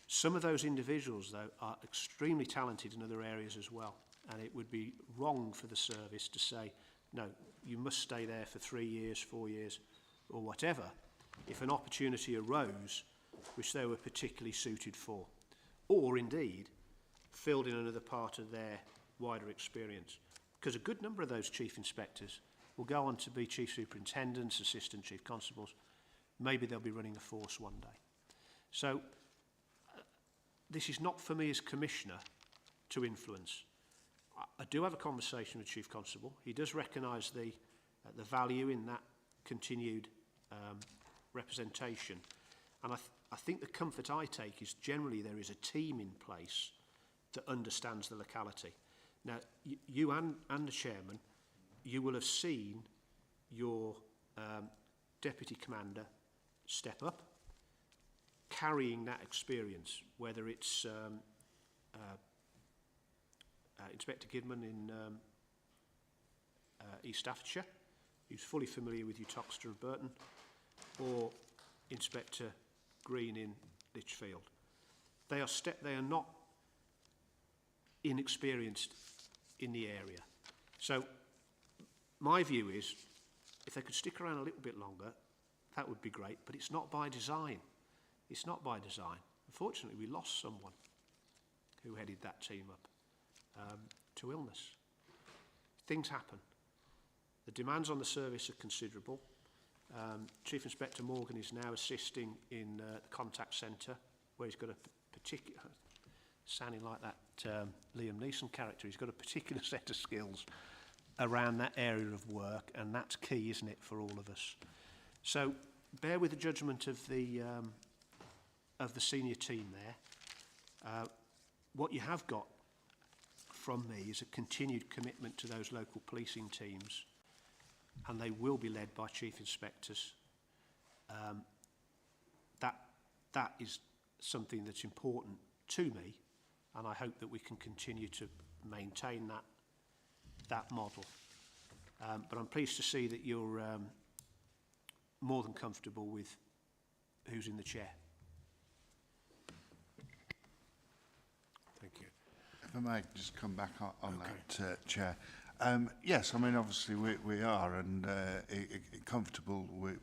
E: Some of those individuals, though, are extremely talented in other areas as well, and it would be wrong for the service to say, no, you must stay there for 3 years, 4 years, or whatever, if an opportunity arose which they were particularly suited for, or indeed filled in another part of their wider experience. Because a good number of those chief inspectors will go on to be chief superintendents, assistant chief constables. Maybe they'll be running a force one day. So this is not for me as commissioner to influence. I do have a conversation with Chief Constable. He does recognise the value in that continued representation. And I think the comfort I take is generally there is a team in place that understands the locality. Now, you and the chairman, you will have seen your deputy commander step up, carrying that experience, whether it's Inspector Kidman in East Staffordshire, who's fully familiar with Uttoxeter and Burton, or Inspector Green in Lichfield. They are not inexperienced in the area. So my view is, if they could stick around a little bit longer, that would be great, but it's not by design. It's not by design. Unfortunately, we lost someone who headed that team up to illness. Things happen. The demands on the service are considerable. Chief Inspector Morgan is now assisting in the contact centre, where he's got a particular, sounding like that Liam Neeson character, he's got a particular set of skills around that area of work, and that's key, isn't it, for all of us. So bear with the judgment of the senior team there. What you have got from me is a continued commitment to those local policing teams, and they will be led by chief inspectors. That is something that's important to me, and I hope that we can continue to maintain that model. But I'm pleased to see that you're more than comfortable with who's in the chair.
A: Thank you.
K: If I may just come back on that, Chair. Yes, I mean, obviously we are and comfortable with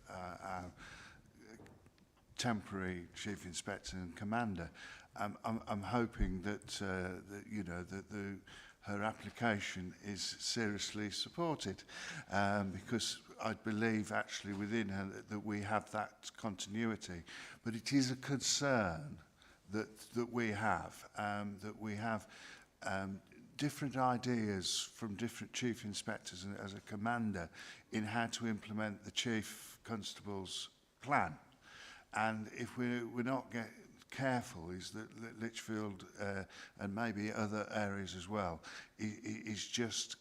K: our temporary Chief Inspector and Commander. I'm hoping that, her application is seriously supported because I believe actually within her that we have that continuity. But it is a concern that we have different ideas from different chief inspectors and as a commander in how to implement the chief constable's plan. And if we're not careful, is that Lichfield and maybe other areas as well is just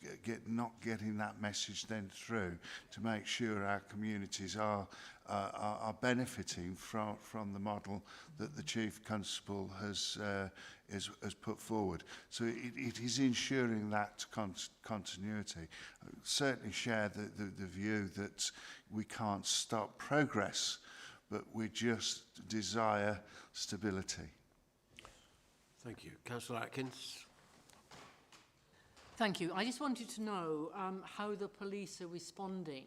K: not getting that message then through to make sure our communities are benefiting from the model that the Chief Constable has put forward. So it is ensuring that continuity. I certainly share the view that we can't stop progress, but we just desire stability.
A: Thank you. Councillor Atkins.
I: Thank you. I just wanted to know how the police are responding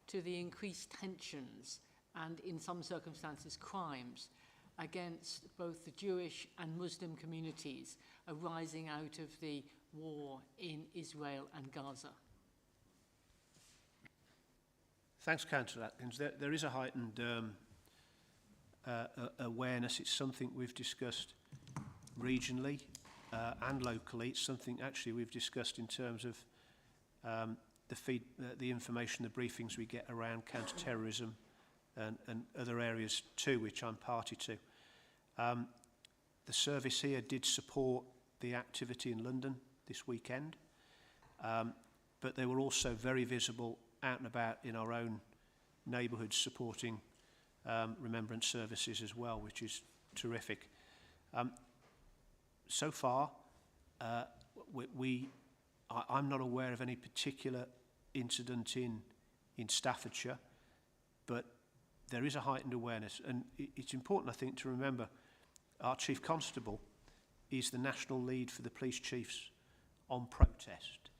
I: to the increased tensions and, in some circumstances, crimes against both the Jewish and Muslim communities arising out of the war in Israel and Gaza.
E: Thanks, Councillor Atkins. There is a heightened awareness. It's something we've discussed regionally and locally. It's something actually we've discussed in terms of the information, the briefings we get around counter-terrorism and other areas too, which I'm party to. The service here did support the activity in London this weekend, but they were also very visible out and about in our own neighbourhoods supporting remembrance services as well, which is terrific. So far, I'm not aware of any particular incident in Staffordshire, but there is a heightened awareness. And it's important, I think, to remember our Chief Constable is the national lead for the police chiefs on protest.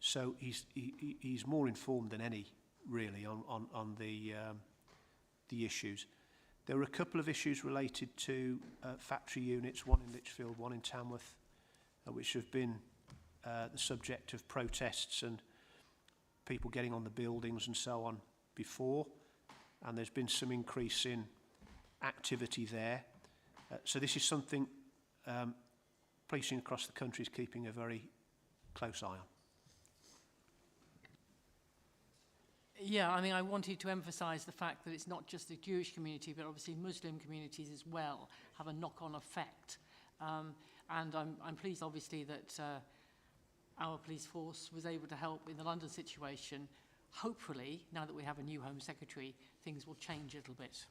E: So he's more informed than any, really, on the issues. There were a couple of issues related to factory units, one in Lichfield, one in Tamworth, which have been the subject of protests and people getting on the buildings and so on before. And there's been some increase in activity there. So this is something policing across the country is keeping a very close eye on.
I: Yeah, I mean, I wanted to emphasise the fact that it's not just the Jewish community, but obviously Muslim communities as well have a knock-on effect. And I'm pleased, obviously, that our police force was able to help in the London situation. Hopefully, now that we have a new Home Secretary, things will change a little bit.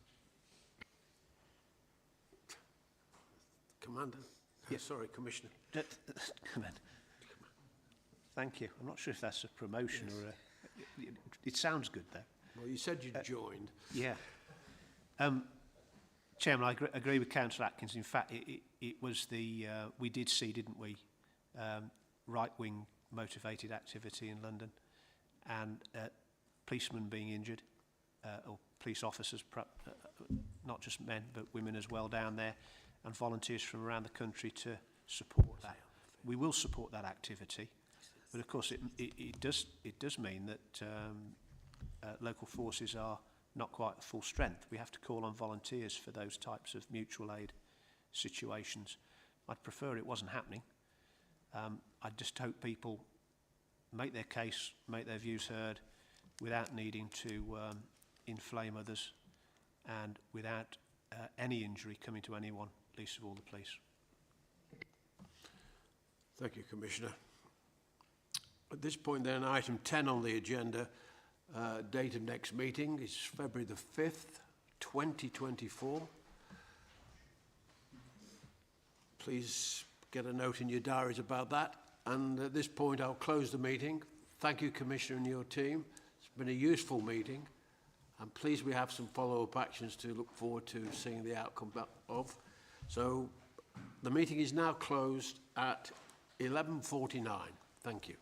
A: Commander? Yes, sorry, Commissioner.
E: Commander. Thank you. I'm not sure if that's a promotion or a... It sounds good, though.
A: Well, you said you joined.
E: Yeah. Chairman, I agree with Councillor Atkins. In fact, it was the... we did see, didn't we, right-wing motivated activity in London and policemen being injured, or police officers, not just men, but women as well down there, and volunteers from around the country to support that. We will support that activity. But of course, it does mean that local forces are not quite at full strength. We have to call on volunteers for those types of mutual aid situations. I'd prefer it wasn't happening. I just hope people make their case, make their views heard, without needing to inflame others and without any injury coming to anyone, least of all the police.
A: Thank you, Commissioner. At this point then, item 10 on the agenda, date of next meeting is February the 5th, 2024. Please get a note in your diaries about that. And at this point, I'll close the meeting. Thank you, Commissioner, and your team. It's been a useful meeting. I'm pleased we have some follow-up actions to look forward to seeing the outcome of. So The meeting is now closed at 11:49. Thank you.